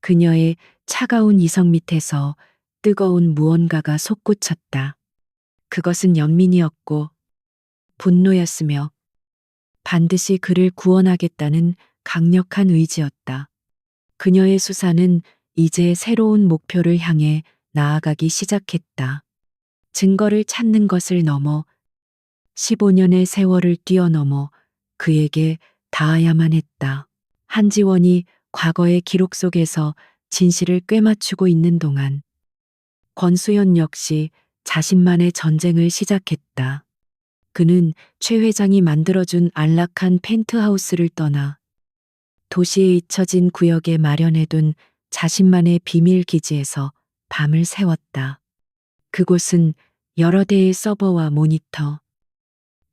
그녀의 차가운 이성 밑에서 뜨거운 무언가가 솟구쳤다. 그것은 연민이었고 분노였으며 반드시 그를 구원하겠다는 강력한 의지였다. 그녀의 수사는 이제 새로운 목표를 향해 나아가기 시작했다. 증거를 찾는 것을 넘어 15년의 세월을 뛰어넘어 그에게 닿아야만 했다. 한지원이 과거의 기록 속에서 진실을 꿰맞추고 있는 동안 권수연 역시 자신만의 전쟁을 시작했다. 그는 최 회장이 만들어준 안락한 펜트하우스를 떠나 도시에 잊혀진 구역에 마련해둔 자신만의 비밀 기지에서 밤을 새웠다. 그곳은 여러 대의 서버와 모니터,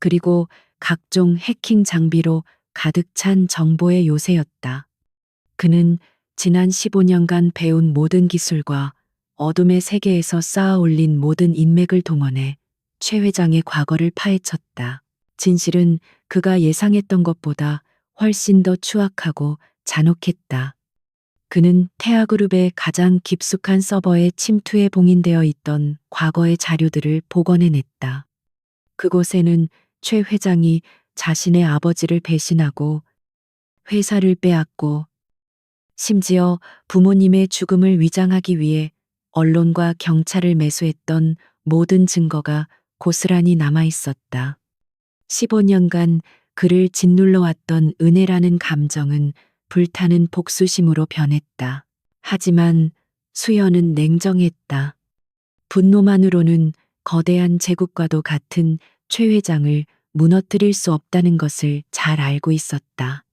그리고 각종 해킹 장비로 가득 찬 정보의 요새였다. 그는 지난 15년간 배운 모든 기술과 어둠의 세계에서 쌓아 올린 모든 인맥을 동원해 최 회장의 과거를 파헤쳤다. 진실은 그가 예상했던 것보다 훨씬 더 추악하고 잔혹했다. 그는 태아그룹의 가장 깊숙한 서버에 침투해 봉인되어 있던 과거의 자료들을 복원해냈다. 그곳에는 최 회장이 자신의 아버지를 배신하고 회사를 빼앗고 심지어 부모님의 죽음을 위장하기 위해 언론과 경찰을 매수했던 모든 증거가 고스란히 남아 있었다. 15년간 그를 짓눌러 왔던 은혜라는 감정은 불타는 복수심으로 변했다. 하지만 수연은 냉정했다. 분노만으로는 거대한 제국과도 같은 최 회장을 무너뜨릴 수 없다는 것을 잘 알고 있었다.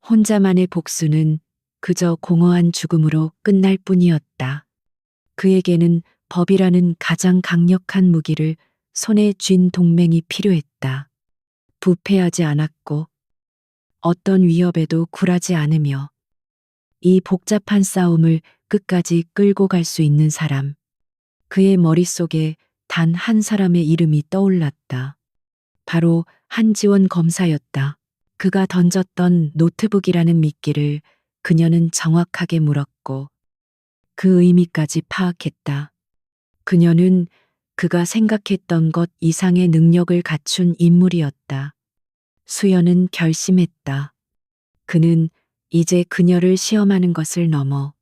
혼자만의 복수는 그저 공허한 죽음으로 끝날 뿐이었다. 그에게는 법이라는 가장 강력한 무기를 손에 쥔 동맹이 필요했다. 부패하지 않았고 어떤 위협에도 굴하지 않으며 이 복잡한 싸움을 끝까지 끌고 갈 수 있는 사람. 그의 머릿속에 단 한 사람의 이름이 떠올랐다. 바로 한지원 검사였다. 그가 던졌던 노트북이라는 미끼를 그녀는 정확하게 물었고 그 의미까지 파악했다. 그녀는 그가 생각했던 것 이상의 능력을 갖춘 인물이었다. 수연은 결심했다. 그는 이제 그녀를 시험하는 것을 넘어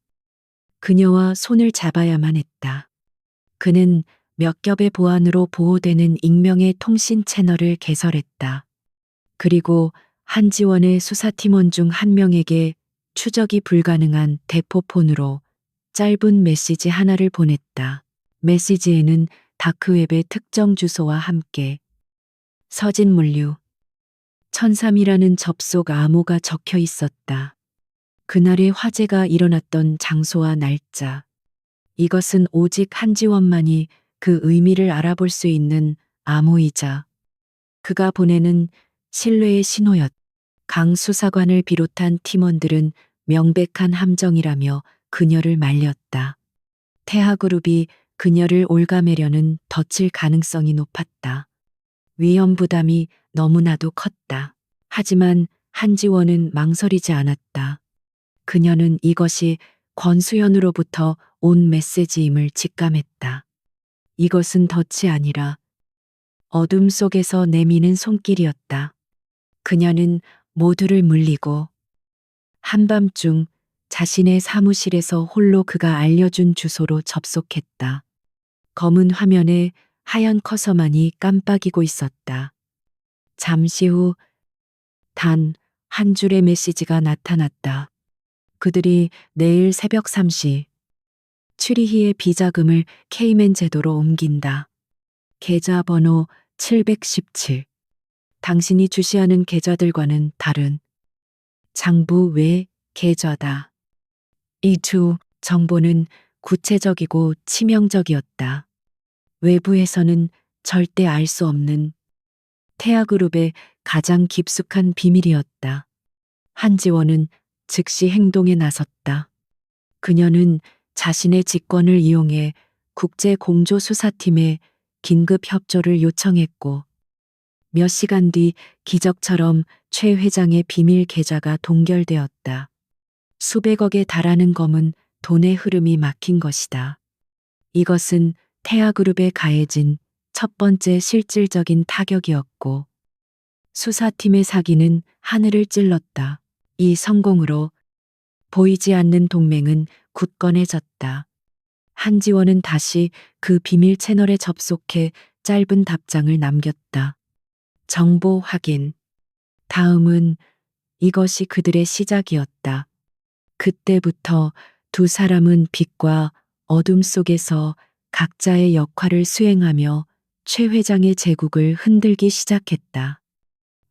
그녀와 손을 잡아야만 했다. 그는 몇 겹의 보안으로 보호되는 익명의 통신 채널을 개설했다. 그리고 한지원의 수사팀원 중 한 명에게 추적이 불가능한 대포폰으로 짧은 메시지 하나를 보냈다. 메시지에는 다크웹의 특정 주소와 함께 서진 물류 1003이라는 접속 암호가 적혀 있었다. 그날의 화재가 일어났던 장소와 날짜. 이것은 오직 한지원만이 그 의미를 알아볼 수 있는 암호이자 그가 보내는 신뢰의 신호였다. 강 수사관을 비롯한 팀원들은 명백한 함정이라며 그녀를 말렸다. 태하그룹이 그녀를 올가매려는 덫일 가능성이 높았다. 위험 부담이 너무나도 컸다. 하지만 한지원은 망설이지 않았다. 그녀는 이것이 권수현으로부터 온 메시지임을 직감했다. 이것은 덫이 아니라 어둠 속에서 내미는 손길이었다. 그녀는 모두를 물리고 한밤중 자신의 사무실에서 홀로 그가 알려준 주소로 접속했다. 검은 화면에 하얀 커서만이 깜빡이고 있었다. 잠시 후 단 한 줄의 메시지가 나타났다. 그들이 내일 새벽 3시 추리히의 비자금을 케이맨 제도로 옮긴다. 계좌번호 717. 당신이 주시하는 계좌들과는 다른 장부 외 계좌다. 이 두 정보는 구체적이고 치명적이었다. 외부에서는 절대 알 수 없는 태아그룹의 가장 깊숙한 비밀이었다. 한지원은 즉시 행동에 나섰다. 그녀는 자신의 직권을 이용해 국제공조수사팀에 긴급 협조를 요청했고 몇 시간 뒤 기적처럼 최 회장의 비밀 계좌가 동결되었다. 수백억에 달하는 검은 돈의 흐름이 막힌 것이다. 이것은 태아그룹에 가해진 첫 번째 실질적인 타격이었고 수사팀의 사기는 하늘을 찔렀다. 이 성공으로 보이지 않는 동맹은 굳건해졌다. 한지원은 다시 그 비밀 채널에 접속해 짧은 답장을 남겼다. 정보 확인. 다음은 이것이 그들의 시작이었다. 그때부터 두 사람은 빛과 어둠 속에서 각자의 역할을 수행하며 최 회장의 제국을 흔들기 시작했다.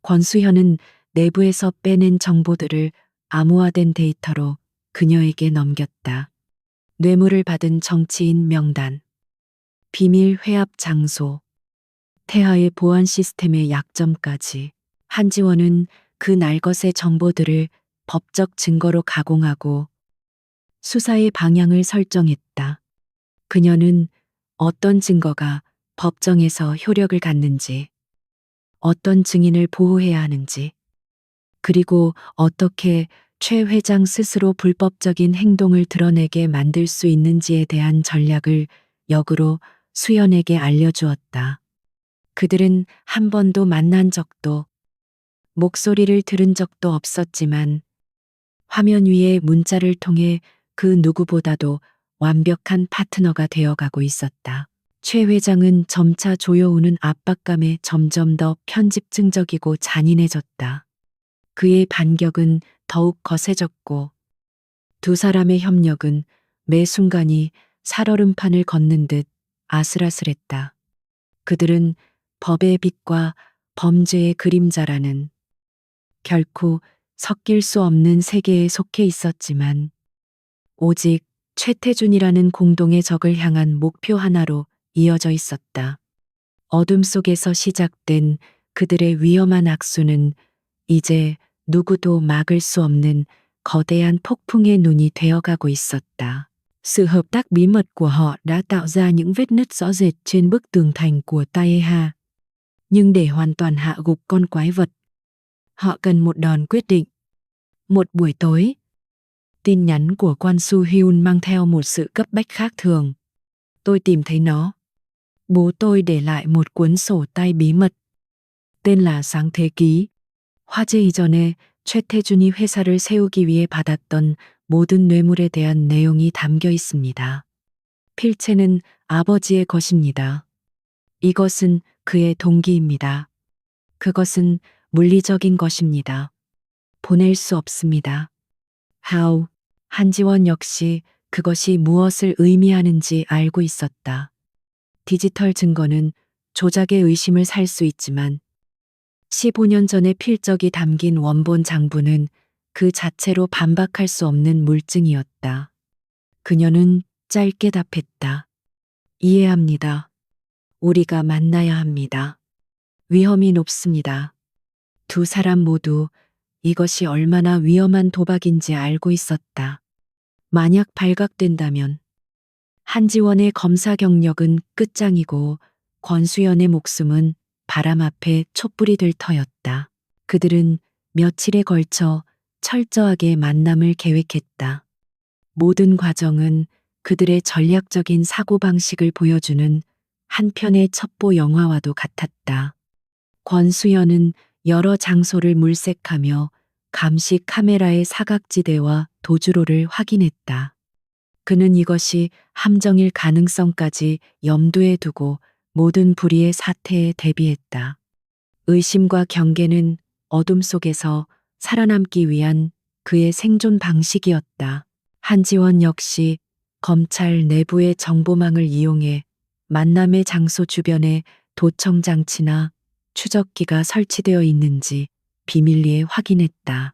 권수현은 내부에서 빼낸 정보들을 암호화된 데이터로 그녀에게 넘겼다. 뇌물을 받은 정치인 명단, 비밀 회합 장소, 태하의 보안 시스템의 약점까지. 한지원은 그 날것의 정보들을 법적 증거로 가공하고 수사의 방향을 설정했다. 그녀는 어떤 증거가 법정에서 효력을 갖는지, 어떤 증인을 보호해야 하는지, 그리고 어떻게 최 회장 스스로 불법적인 행동을 드러내게 만들 수 있는지에 대한 전략을 역으로 수연에게 알려주었다. 그들은 한 번도 만난 적도 목소리를 들은 적도 없었지만 화면 위의 문자를 통해 그 누구보다도 완벽한 파트너가 되어가고 있었다. 최 회장은 점차 조여오는 압박감에 점점 더 편집증적이고 잔인해졌다. 그의 반격은 더욱 거세졌고 두 사람의 협력은 매 순간이 살얼음판을 걷는 듯 아슬아슬했다. 그들은 법의 빛과 범죄의 그림자라는 결코 섞일 수 없는 세계에 속해 있었지만 오직 최태준이라는 공동의 적을 향한 목표 하나로 이어져 있었다. 어둠 속에서 시작된 그들의 위험한 악수는 이제 누구도 막을 수 없는 거대한 폭풍의 눈이 되어가고 있었다. Sự hợp tác bí mật của họ đã tạo ra những vết nứt rõ rệt trên bức tường thành của Taeha. Nhưng để hoàn toàn hạ gục con quái vật, họ cần một đòn quyết định. Một buổi tối, tin nhắn của Kwon Soo Hyun mang theo một sự cấp bách khác thường. Tôi tìm thấy nó. Bố tôi để lại một cuốn sổ tay bí mật. tên là sáng thế ký. 화재 이전에 최태준이 회사를 세우기 위해 받았던 모든 뇌물에 대한 내용이 담겨 있습니다. 필체는 아버지의 것입니다. 이것은 그의 동기입니다. 그것은 물리적인 것입니다. 보낼 수 없습니다. How? 한지원 역시 그것이 무엇을 의미하는지 알고 있었다. 디지털 증거는 조작의 의심을 살 수 있지만 15년 전의 필적이 담긴 원본 장부는 그 자체로 반박할 수 없는 물증이었다. 그녀는 짧게 답했다. 이해합니다. 우리가 만나야 합니다. 위험이 높습니다. 두 사람 모두 이것이 얼마나 위험한 도박인지 알고 있었다. 만약 발각된다면 한지원의 검사 경력은 끝장이고 권수연의 목숨은 바람 앞에 촛불이 될 터였다. 그들은 며칠에 걸쳐 철저하게 만남을 계획했다. 모든 과정은 그들의 전략적인 사고방식을 보여주는 한 편의 첩보 영화와도 같았다. 권수연은 여러 장소를 물색하며 감시 카메라의 사각지대와 도주로를 확인했다. 그는 이것이 함정일 가능성까지 염두에 두고 모든 불의의 사태에 대비했다. 의심과 경계는 어둠 속에서 살아남기 위한 그의 생존 방식이었다. 한지원 역시 검찰 내부의 정보망을 이용해 만남의 장소 주변에 도청 장치나 추적기가 설치되어 있는지 비밀리에 확인했다.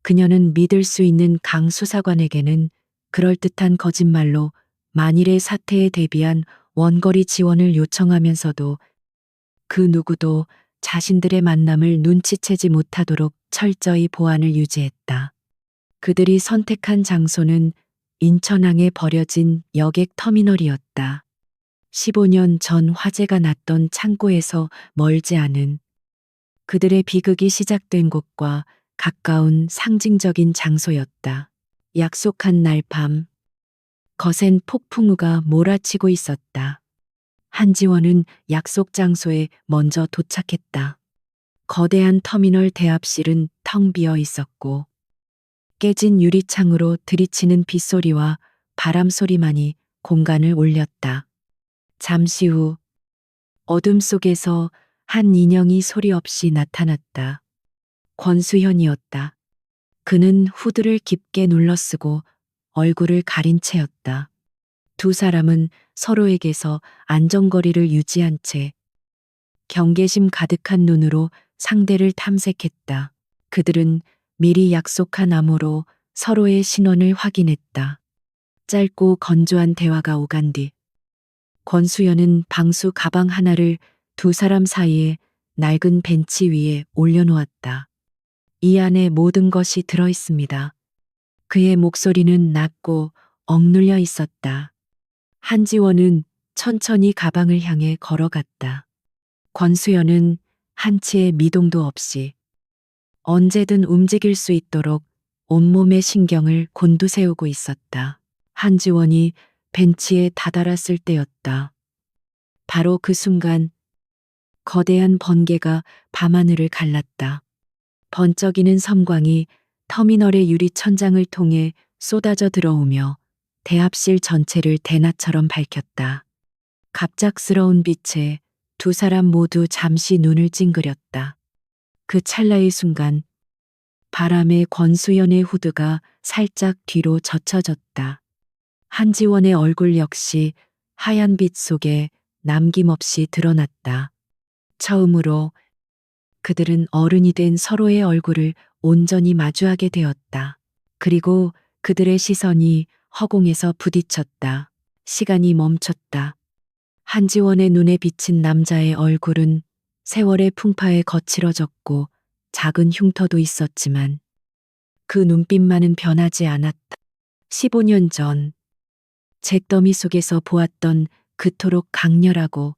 그녀는 믿을 수 있는 강 수사관에게는 그럴듯한 거짓말로 만일의 사태에 대비한 원거리 지원을 요청하면서도 그 누구도 자신들의 만남을 눈치채지 못하도록 철저히 보안을 유지했다. 그들이 선택한 장소는 인천항에 버려진 여객 터미널이었다. 15년 전 화재가 났던 창고에서 멀지 않은 그들의 비극이 시작된 곳과 가까운 상징적인 장소였다. 약속한 날 밤, 거센 폭풍우가 몰아치고 있었다. 한지원은 약속 장소에 먼저 도착했다. 거대한 터미널 대합실은 텅 비어 있었고, 깨진 유리창으로 들이치는 빗소리와 바람 소리만이 공간을 울렸다. 잠시 후, 어둠 속에서 한 인형이 소리 없이 나타났다. 권수현이었다. 그는 후드를 깊게 눌러쓰고 얼굴을 가린 채였다. 두 사람은 서로에게서 안전거리를 유지한 채 경계심 가득한 눈으로 상대를 탐색했다. 그들은 미리 약속한 암호로 서로의 신원을 확인했다. 짧고 건조한 대화가 오간 뒤 권수연은 방수 가방 하나를 두 사람 사이에 낡은 벤치 위에 올려놓았다. 이 안에 모든 것이 들어 있습니다. 그의 목소리는 낮고 억눌려 있었다. 한지원은 천천히 가방을 향해 걸어갔다. 권수연은 한치의 미동도 없이 언제든 움직일 수 있도록 온몸의 신경을 곤두세우고 있었다. 한지원이 벤치에 다다랐을 때였다. 바로 그 순간 거대한 번개가 밤하늘을 갈랐다. 번쩍이는 섬광이 터미널의 유리 천장을 통해 쏟아져 들어오며 대합실 전체를 대낮처럼 밝혔다. 갑작스러운 빛에 두 사람 모두 잠시 눈을 찡그렸다. 그 찰나의 순간 바람에 권수연의 후드가 살짝 뒤로 젖혀졌다. 한지원의 얼굴 역시 하얀 빛 속에 남김없이 드러났다. 처음으로 그들은 어른이 된 서로의 얼굴을 온전히 마주하게 되었다. 그리고 그들의 시선이 허공에서 부딪혔다. 시간이 멈췄다. 한지원의 눈에 비친 남자의 얼굴은 세월의 풍파에 거칠어졌고 작은 흉터도 있었지만 그 눈빛만은 변하지 않았다. 15년 전 잿더미 속에서 보았던 그토록 강렬하고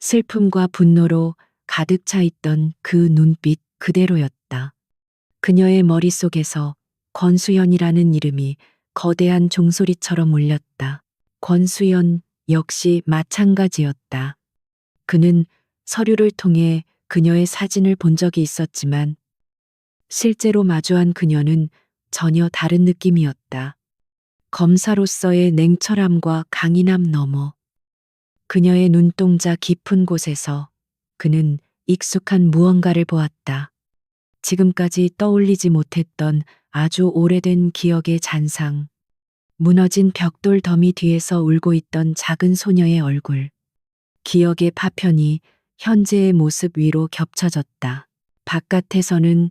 슬픔과 분노로 가득 차 있던 그 눈빛 그대로였다. 그녀의 머릿속에서 권수연이라는 이름이 거대한 종소리처럼 울렸다. 권수연 역시 마찬가지였다. 그는 서류를 통해 그녀의 사진을 본 적이 있었지만 실제로 마주한 그녀는 전혀 다른 느낌이었다. 검사로서의 냉철함과 강인함 너머 그녀의 눈동자 깊은 곳에서 그는 익숙한 무언가를 보았다. 지금까지 떠올리지 못했던 아주 오래된 기억의 잔상. 무너진 벽돌 더미 뒤에서 울고 있던 작은 소녀의 얼굴. 기억의 파편이 현재의 모습 위로 겹쳐졌다. 바깥에서는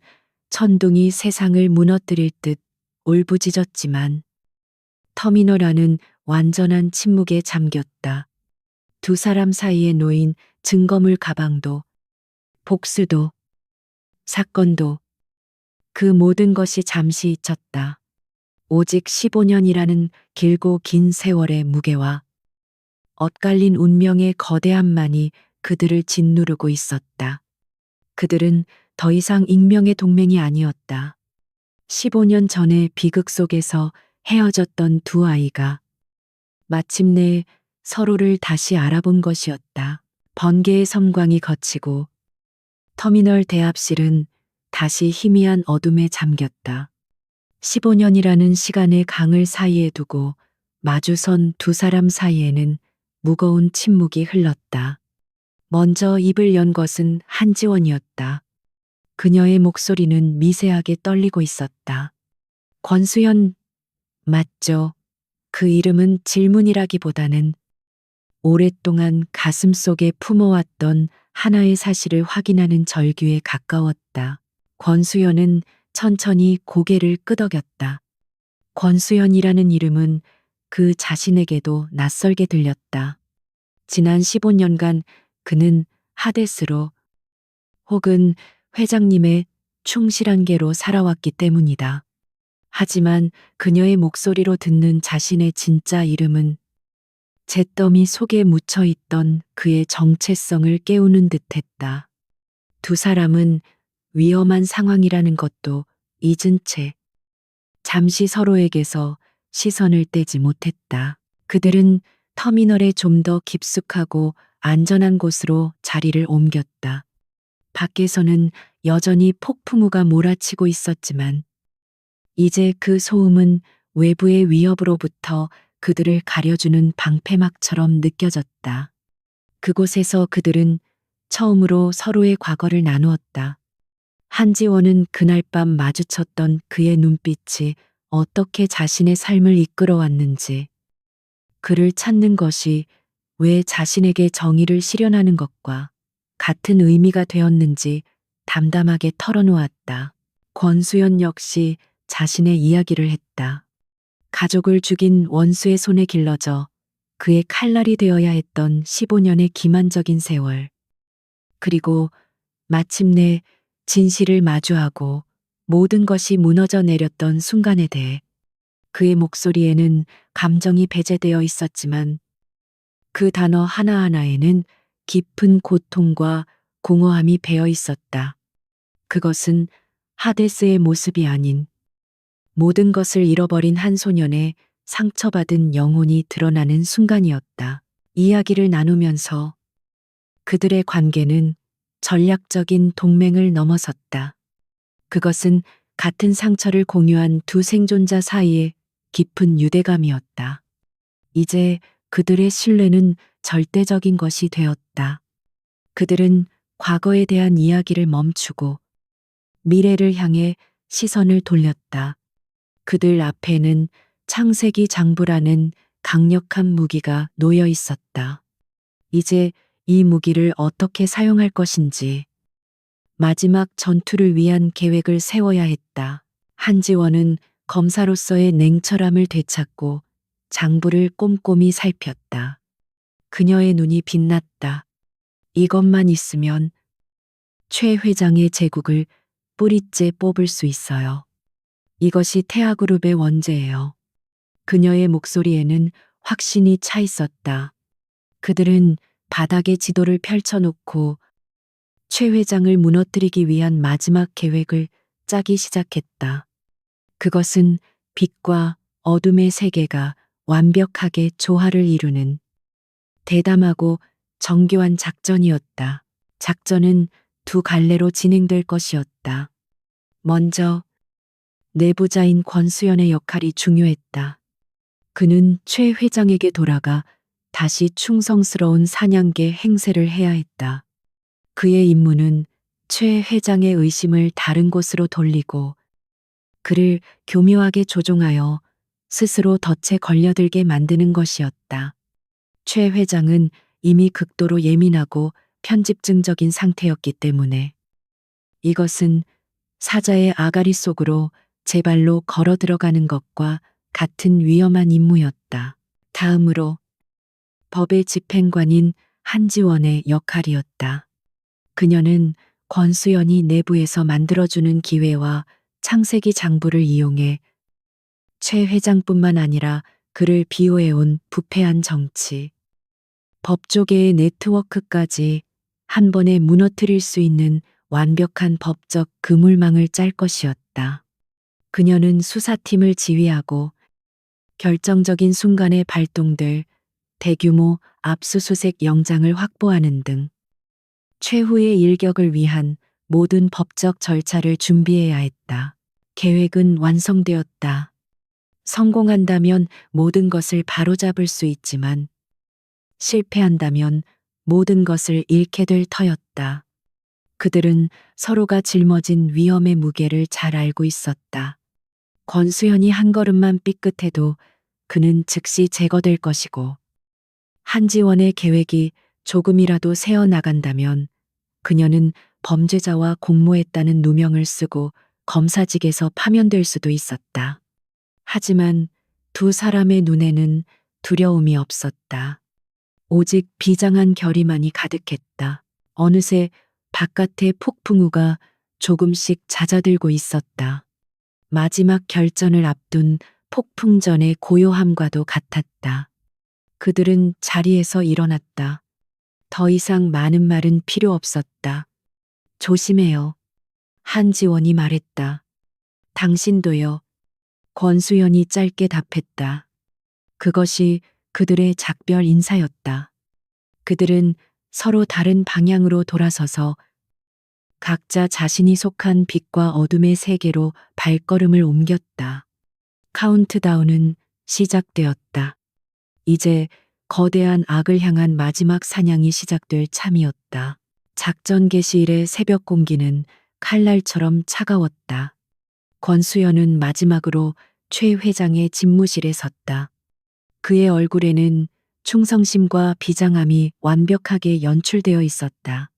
천둥이 세상을 무너뜨릴 듯 울부짖었지만 터미널 안은 완전한 침묵에 잠겼다. 두 사람 사이에 놓인 증거물 가방도 복수도 사건도 그 모든 것이 잠시 잊혔다. 오직 15년이라는 길고 긴 세월의 무게와 엇갈린 운명의 거대함만이 그들을 짓누르고 있었다. 그들은 더 이상 익명의 동맹이 아니었다. 15년 전에 비극 속에서 헤어졌던 두 아이가 마침내 서로를 다시 알아본 것이었다. 번개의 섬광이 걷히고 터미널 대합실은 다시 희미한 어둠에 잠겼다. 15년이라는 시간의 강을 사이에 두고 마주선 두 사람 사이에는 무거운 침묵이 흘렀다. 먼저 입을 연 것은 한지원이었다. 그녀의 목소리는 미세하게 떨리고 있었다. 권수현, 맞죠? 그 이름은 질문이라기보다는 오랫동안 가슴속에 품어왔던 하나의 사실을 확인하는 절규에 가까웠다. 권수현은 천천히 고개를 끄덕였다. 권수현이라는 이름은 그 자신에게도 낯설게 들렸다. 지난 15년간 그는 하데스로 혹은 회장님의 충실한 개로 살아왔기 때문이다. 하지만 그녀의 목소리로 듣는 자신의 진짜 이름은 잿더미 속에 묻혀 있던 그의 정체성을 깨우는 듯했다. 두 사람은 위험한 상황이라는 것도 잊은 채 잠시 서로에게서 시선을 떼지 못했다. 그들은 터미널에 좀 더 깊숙하고 안전한 곳으로 자리를 옮겼다. 밖에서는 여전히 폭풍우가 몰아치고 있었지만 이제 그 소음은 외부의 위협으로부터 그들을 가려주는 방패막처럼 느껴졌다. 그곳에서 그들은 처음으로 서로의 과거를 나누었다. 한지원은 그날 밤 마주쳤던 그의 눈빛이 어떻게 자신의 삶을 이끌어왔는지, 그를 찾는 것이 왜 자신에게 정의를 실현하는 것과 같은 의미가 되었는지 담담하게 털어놓았다. 권수연 역시 자신의 이야기를 했다. 가족을 죽인 원수의 손에 길러져 그의 칼날이 되어야 했던 15년의 기만적인 세월. 그리고 마침내 진실을 마주하고 모든 것이 무너져 내렸던 순간에 대해 그의 목소리에는 감정이 배제되어 있었지만 그 단어 하나하나에는 깊은 고통과 공허함이 배어 있었다. 그것은 하데스의 모습이 아닌 모든 것을 잃어버린 한 소년의 상처받은 영혼이 드러나는 순간이었다. 이야기를 나누면서 그들의 관계는 전략적인 동맹을 넘어섰다. 그것은 같은 상처를 공유한 두 생존자 사이의 깊은 유대감이었다. 이제 그들의 신뢰는 절대적인 것이 되었다. 그들은 과거에 대한 이야기를 멈추고 미래를 향해 시선을 돌렸다. 그들 앞에는 창세기 장부라는 강력한 무기가 놓여 있었다. 이제 이 무기를 어떻게 사용할 것인지 마지막 전투를 위한 계획을 세워야 했다. 한지원은 검사로서의 냉철함을 되찾고 장부를 꼼꼼히 살폈다. 그녀의 눈이 빛났다. 이것만 있으면 최 회장의 제국을 뿌리째 뽑을 수 있어요. 이것이 태아그룹의 원죄예요. 그녀의 목소리에는 확신이 차 있었다. 그들은 바닥에 지도를 펼쳐놓고 최 회장을 무너뜨리기 위한 마지막 계획을 짜기 시작했다. 그것은 빛과 어둠의 세계가 완벽하게 조화를 이루는 대담하고 정교한 작전이었다. 작전은 두 갈래로 진행될 것이었다. 먼저 내부자인 권수연의 역할이 중요했다. 그는 최 회장에게 돌아가 다시 충성스러운 사냥개 행세를 해야 했다. 그의 임무는 최 회장의 의심을 다른 곳으로 돌리고 그를 교묘하게 조종하여 스스로 덫에 걸려들게 만드는 것이었다. 최 회장은 이미 극도로 예민하고 편집증적인 상태였기 때문에 이것은 사자의 아가리 속으로 제 발로 걸어 들어가는 것과 같은 위험한 임무였다. 다음으로 법의 집행관인 한지원의 역할이었다. 그녀는 권수연이 내부에서 만들어주는 기회와 창세기 장부를 이용해 최 회장뿐만 아니라 그를 비호해온 부패한 정치, 법조계의 네트워크까지 한 번에 무너뜨릴 수 있는 완벽한 법적 그물망을 짤 것이었다. 그녀는 수사팀을 지휘하고 결정적인 순간에 발동될 대규모 압수수색 영장을 확보하는 등 최후의 일격을 위한 모든 법적 절차를 준비해야 했다. 계획은 완성되었다. 성공한다면 모든 것을 바로잡을 수 있지만 실패한다면 모든 것을 잃게 될 터였다. 그들은 서로가 짊어진 위험의 무게를 잘 알고 있었다. 권수현이 한 걸음만 삐끗해도 그는 즉시 제거될 것이고, 한지원의 계획이 조금이라도 새어나간다면 그녀는 범죄자와 공모했다는 누명을 쓰고 검사직에서 파면될 수도 있었다. 하지만 두 사람의 눈에는 두려움이 없었다. 오직 비장한 결의만이 가득했다. 어느새 바깥의 폭풍우가 조금씩 잦아들고 있었다. 마지막 결전을 앞둔 폭풍 전의 고요함과도 같았다. 그들은 자리에서 일어났다. 더 이상 많은 말은 필요 없었다. 조심해요. 한지원이 말했다. 당신도요. 권수연이 짧게 답했다. 그것이 그들의 작별 인사였다. 그들은 서로 다른 방향으로 돌아서서 각자 자신이 속한 빛과 어둠의 세계로 발걸음을 옮겼다. 카운트다운은 시작되었다. 이제 거대한 악을 향한 마지막 사냥이 시작될 참이었다. 작전 개시일의 새벽 공기는 칼날처럼 차가웠다. 권수연은 마지막으로 최 회장의 집무실에 섰다. 그의 얼굴에는 충성심과 비장함이 완벽하게 연출되어 있었다.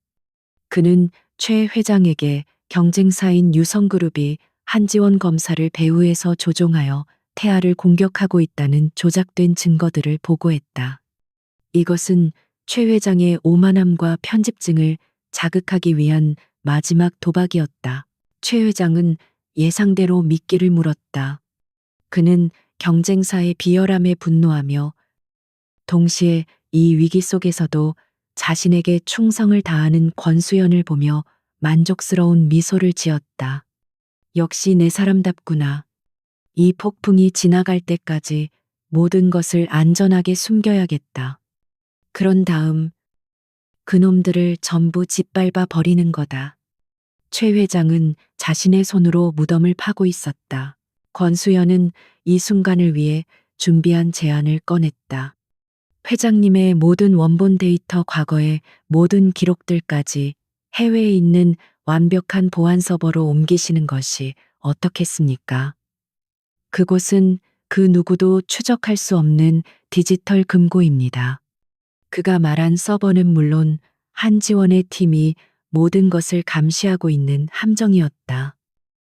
그는 최 회장에게 경쟁사인 유성그룹이 한지원 검사를 배후에서 조종하여 태아를 공격하고 있다는 조작된 증거들을 보고했다. 이것은 최 회장의 오만함과 편집증을 자극하기 위한 마지막 도박이었다. 최 회장은 예상대로 미끼를 물었다. 그는 경쟁사의 비열함에 분노하며 동시에 이 위기 속에서도 자신에게 충성을 다하는 권수연을 보며 만족스러운 미소를 지었다. 역시 내 사람답구나. 이 폭풍이 지나갈 때까지 모든 것을 안전하게 숨겨야겠다. 그런 다음 그놈들을 전부 짓밟아 버리는 거다. 최 회장은 자신의 손으로 무덤을 파고 있었다. 권수연은 이 순간을 위해 준비한 제안을 꺼냈다. 회장님의 모든 원본 데이터 과거의 모든 기록들까지 해외에 있는 완벽한 보안 서버로 옮기시는 것이 어떻겠습니까? 그곳은 그 누구도 추적할 수 없는 디지털 금고입니다. 그가 말한 서버는 물론 한지원의 팀이 모든 것을 감시하고 있는 함정이었다.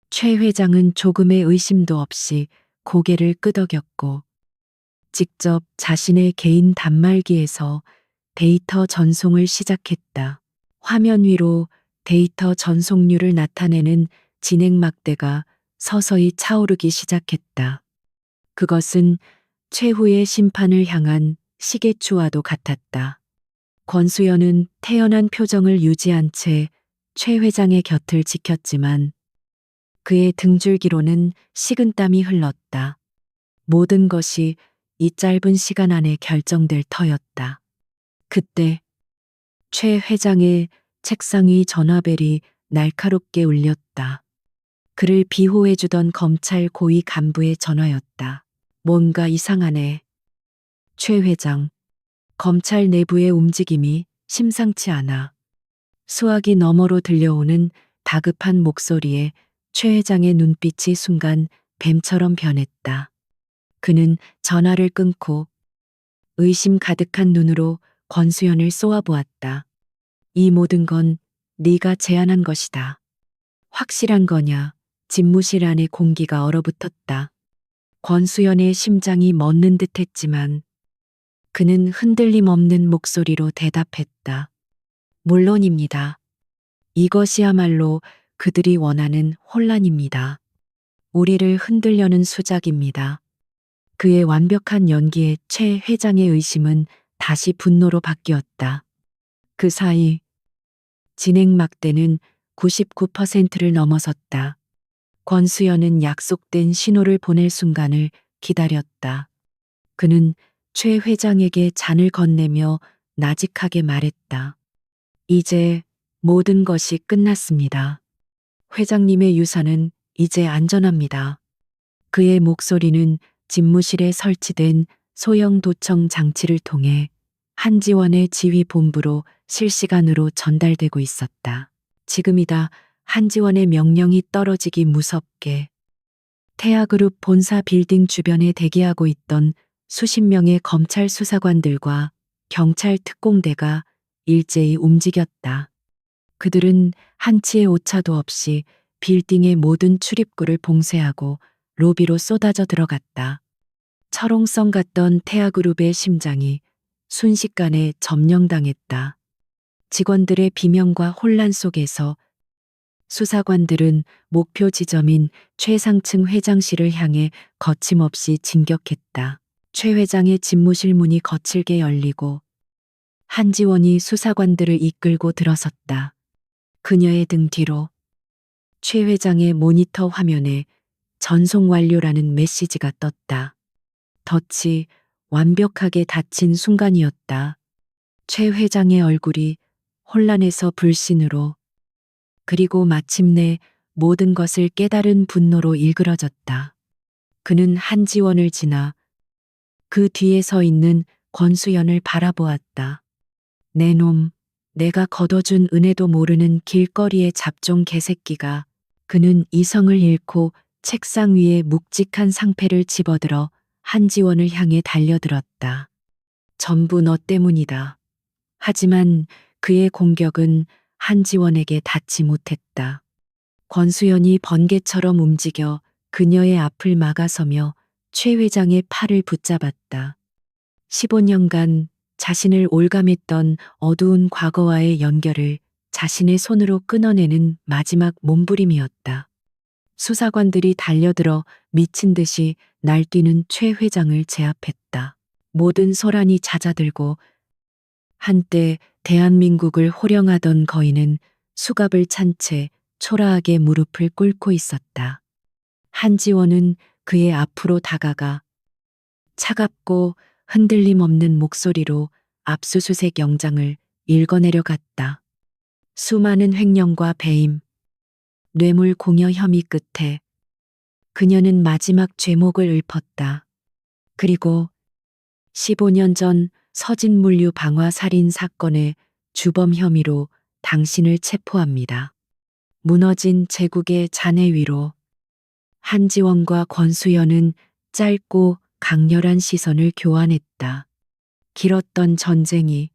최 회장은 조금의 의심도 없이 고개를 끄덕였고 직접 자신의 개인 단말기에서 데이터 전송을 시작했다. 화면 위로 데이터 전송률을 나타내는 진행 막대가 서서히 차오르기 시작했다. 그것은 최후의 심판을 향한 시계추와도 같았다. 권수연은 태연한 표정을 유지한 채 최 회장의 곁을 지켰지만 그의 등줄기로는 식은땀이 흘렀다. 모든 것이 이 짧은 시간 안에 결정될 터였다. 그때 최 회장의 책상 위 전화벨이 날카롭게 울렸다. 그를 비호해주던 검찰 고위 간부의 전화였다. 뭔가 이상하네. 최 회장, 검찰 내부의 움직임이 심상치 않아. 수화기 너머로 들려오는 다급한 목소리에 최 회장의 눈빛이 순간 뱀처럼 변했다. 그는 전화를 끊고 의심 가득한 눈으로 권수연을 쏘아보았다. 이 모든 건 네가 제안한 것이다. 확실한 거냐? 집무실 안의 공기가 얼어붙었다. 권수연의 심장이 멎는 듯했지만 그는 흔들림 없는 목소리로 대답했다. 물론입니다. 이것이야말로 그들이 원하는 혼란입니다. 우리를 흔들려는 수작입니다. 그의 완벽한 연기에 최 회장의 의심은 다시 분노로 바뀌었다. 그 사이 진행 막대는 99%를 넘어섰다. 권수연은 약속된 신호를 보낼 순간을 기다렸다. 그는 최 회장에게 잔을 건네며 나직하게 말했다. 이제 모든 것이 끝났습니다. 회장님의 유산은 이제 안전합니다. 그의 목소리는 집무실에 설치된 소형 도청 장치를 통해 한지원의 지휘 본부로 실시간으로 전달되고 있었다. 지금이다. 한지원의 명령이 떨어지기 무섭게. 태아그룹 본사 빌딩 주변에 대기하고 있던 수십 명의 검찰 수사관들과 경찰 특공대가 일제히 움직였다. 그들은 한치의 오차도 없이 빌딩의 모든 출입구를 봉쇄하고 로비로 쏟아져 들어갔다. 철옹성 같던 태아그룹의 심장이 순식간에 점령당했다. 직원들의 비명과 혼란 속에서 수사관들은 목표 지점인 최상층 회장실을 향해 거침없이 진격했다. 최 회장의 집무실 문이 거칠게 열리고 한지원이 수사관들을 이끌고 들어섰다. 그녀의 등 뒤로 최 회장의 모니터 화면에 전송 완료라는 메시지가 떴다. 덫이 완벽하게 닫힌 순간이었다. 최 회장의 얼굴이 혼란에서 불신으로, 그리고 마침내 모든 것을 깨달은 분노로 일그러졌다. 그는 한지원을 지나 그 뒤에 서 있는 권수연을 바라보았다. 내 놈, 내가 거둬준 은혜도 모르는 길거리의 잡종 개새끼가. 그는 이성을 잃고 책상 위에 묵직한 상패를 집어들어 한지원을 향해 달려들었다. 전부 너 때문이다. 하지만 그의 공격은 한지원에게 닿지 못했다. 권수연이 번개처럼 움직여 그녀의 앞을 막아서며 최 회장의 팔을 붙잡았다. 15년간 자신을 올감했던 어두운 과거와의 연결을 자신의 손으로 끊어내는 마지막 몸부림이었다. 수사관들이 달려들어 미친 듯이 날뛰는 최 회장을 제압했다. 모든 소란이 잦아들고 한때 대한민국을 호령하던 거인은 수갑을 찬 채 초라하게 무릎을 꿇고 있었다. 한지원은 그의 앞으로 다가가 차갑고 흔들림 없는 목소리로 압수수색 영장을 읽어내려 갔다. 수많은 횡령과 배임, 뇌물 공여 혐의 끝에 그녀는 마지막 죄목을 읊었다. 그리고 15년 전 서진물류 방화 살인 사건의 주범 혐의로 당신을 체포합니다. 무너진 제국의 잔해 위로 한지원과 권수연은 짧고 강렬한 시선을 교환했다. 길었던 전쟁이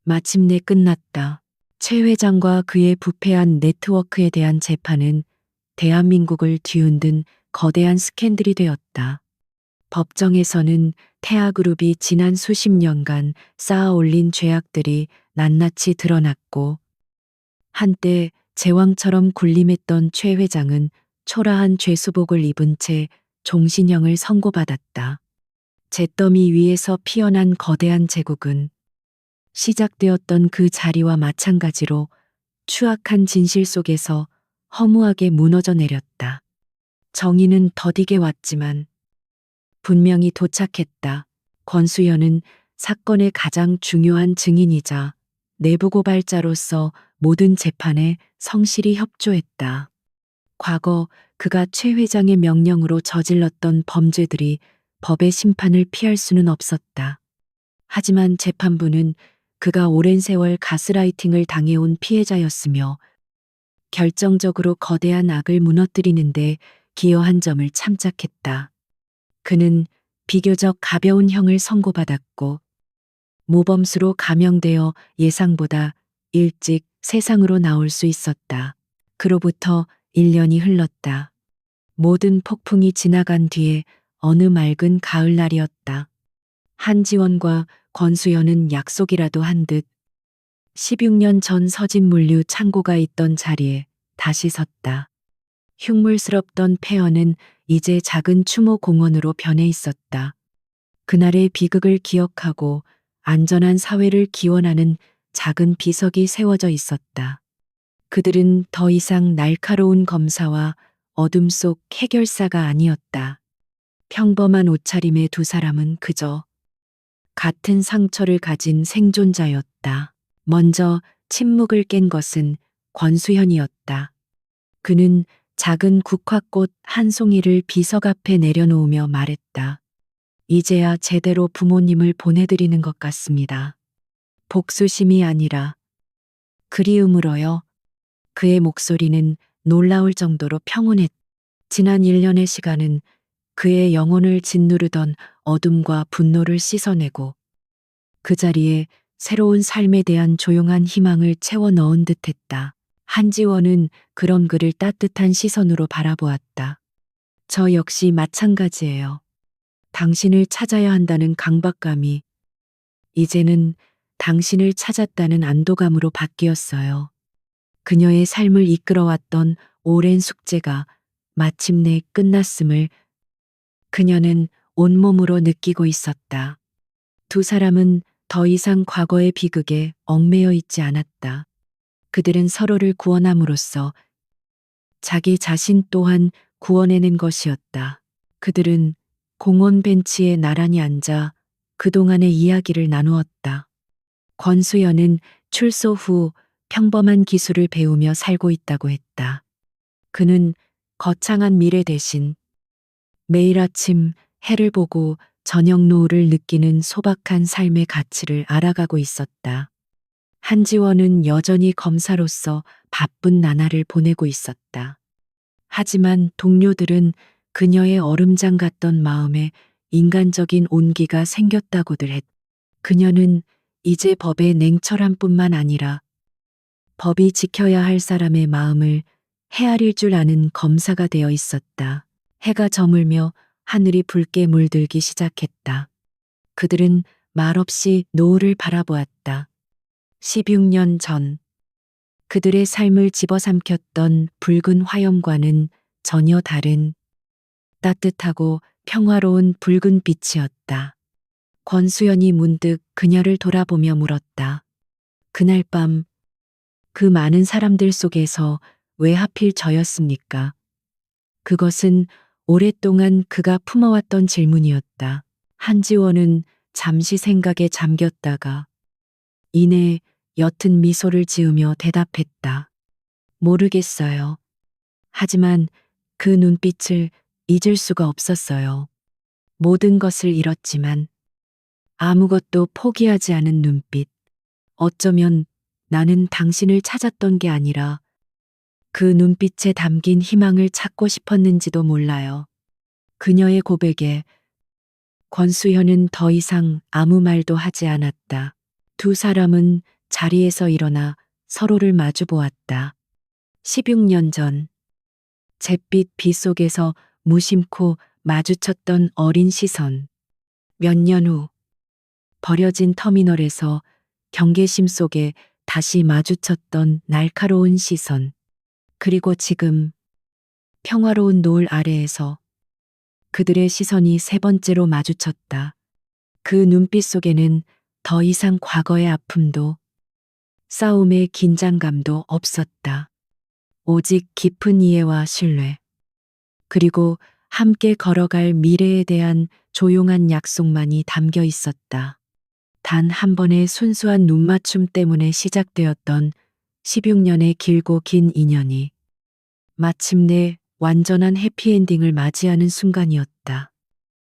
마침내 끝났다. 최 회장과 그의 부패한 네트워크에 대한 재판은 대한민국을 뒤흔든 거대한 스캔들이 되었다. 법정에서는 태아그룹이 지난 수십 년간 쌓아 올린 죄악들이 낱낱이 드러났고, 한때 제왕처럼 군림했던 최 회장은 초라한 죄수복을 입은 채 종신형을 선고받았다. 잿더미 위에서 피어난 거대한 제국은 시작되었던 그 자리와 마찬가지로 추악한 진실 속에서 허무하게 무너져 내렸다. 정의는 더디게 왔지만 분명히 도착했다. 권수연은 사건의 가장 중요한 증인이자 내부 고발자로서 모든 재판에 성실히 협조했다. 과거 그가 최 회장의 명령으로 저질렀던 범죄들이 법의 심판을 피할 수는 없었다. 하지만 재판부는 그가 오랜 세월 가스라이팅을 당해온 피해자였으며 결정적으로 거대한 악을 무너뜨리는데 기여한 점을 참작했다. 그는 비교적 가벼운 형을 선고받았고 모범수로 감형되어 예상보다 일찍 세상으로 나올 수 있었다. 그로부터 1년이 흘렀다. 모든 폭풍이 지나간 뒤에 어느 맑은 가을날이었다. 한지원과 권수연은 약속이라도 한 듯 16년 전 서진물류 창고가 있던 자리에 다시 섰다. 흉물스럽던 폐허는 이제 작은 추모 공원으로 변해 있었다. 그날의 비극을 기억하고 안전한 사회를 기원하는 작은 비석이 세워져 있었다. 그들은 더 이상 날카로운 검사와 어둠 속 해결사가 아니었다. 평범한 옷차림의 두 사람은 그저 같은 상처를 가진 생존자였다. 먼저 침묵을 깬 것은 권수현이었다. 그는 작은 국화꽃 한 송이를 비석 앞에 내려놓으며 말했다. 이제야 제대로 부모님을 보내드리는 것 같습니다. 복수심이 아니라 그리움으로요. 그의 목소리는 놀라울 정도로 평온했다. 지난 1년의 시간은 그의 영혼을 짓누르던 어둠과 분노를 씻어내고 그 자리에 새로운 삶에 대한 조용한 희망을 채워 넣은 듯했다. 한지원은 그런 그를 따뜻한 시선으로 바라보았다. 저 역시 마찬가지예요. 당신을 찾아야 한다는 강박감이 이제는 당신을 찾았다는 안도감으로 바뀌었어요. 그녀의 삶을 이끌어왔던 오랜 숙제가 마침내 끝났음을 그녀는 온몸으로 느끼고 있었다. 두 사람은 더 이상 과거의 비극에 얽매여 있지 않았다. 그들은 서로를 구원함으로써 자기 자신 또한 구원해낸 것이었다. 그들은 공원 벤치에 나란히 앉아 그동안의 이야기를 나누었다. 권수연은 출소 후 평범한 기술을 배우며 살고 있다고 했다. 그는 거창한 미래 대신 매일 아침 해를 보고 저녁 노을을 느끼는 소박한 삶의 가치를 알아가고 있었다. 한지원은 여전히 검사로서 바쁜 나날을 보내고 있었다. 하지만 동료들은 그녀의 얼음장 같던 마음에 인간적인 온기가 생겼다고들 했다. 그녀는 이제 법의 냉철함뿐만 아니라 법이 지켜야 할 사람의 마음을 헤아릴 줄 아는 검사가 되어 있었다. 해가 저물며 하늘이 붉게 물들기 시작했다. 그들은 말없이 노을을 바라보았다. 16년 전 그들의 삶을 집어삼켰던 붉은 화염과는 전혀 다른 따뜻하고 평화로운 붉은 빛이었다. 권수연이 문득 그녀를 돌아보며 물었다. 그날 밤 그 많은 사람들 속에서 왜 하필 저였습니까? 그것은 오랫동안 그가 품어왔던 질문이었다. 한지원은 잠시 생각에 잠겼다가 이내 옅은 미소를 지으며 대답했다. 모르겠어요. 하지만 그 눈빛을 잊을 수가 없었어요. 모든 것을 잃었지만 아무것도 포기하지 않은 눈빛. 어쩌면 나는 당신을 찾았던 게 아니라 그 눈빛에 담긴 희망을 찾고 싶었는지도 몰라요. 그녀의 고백에 권수현은 더 이상 아무 말도 하지 않았다. 두 사람은 자리에서 일어나 서로를 마주 보았다. 16년 전 잿빛 비 속에서 무심코 마주쳤던 어린 시선. 몇 년 후 버려진 터미널에서 경계심 속에 다시 마주쳤던 날카로운 시선. 그리고 지금 평화로운 노을 아래에서 그들의 시선이 세 번째로 마주쳤다. 그 눈빛 속에는 더 이상 과거의 아픔도 싸움의 긴장감도 없었다. 오직 깊은 이해와 신뢰. 그리고 함께 걸어갈 미래에 대한 조용한 약속만이 담겨 있었다. 단 한 번의 순수한 눈맞춤 때문에 시작되었던 16년의 길고 긴 인연이 마침내 완전한 해피엔딩을 맞이하는 순간이었다.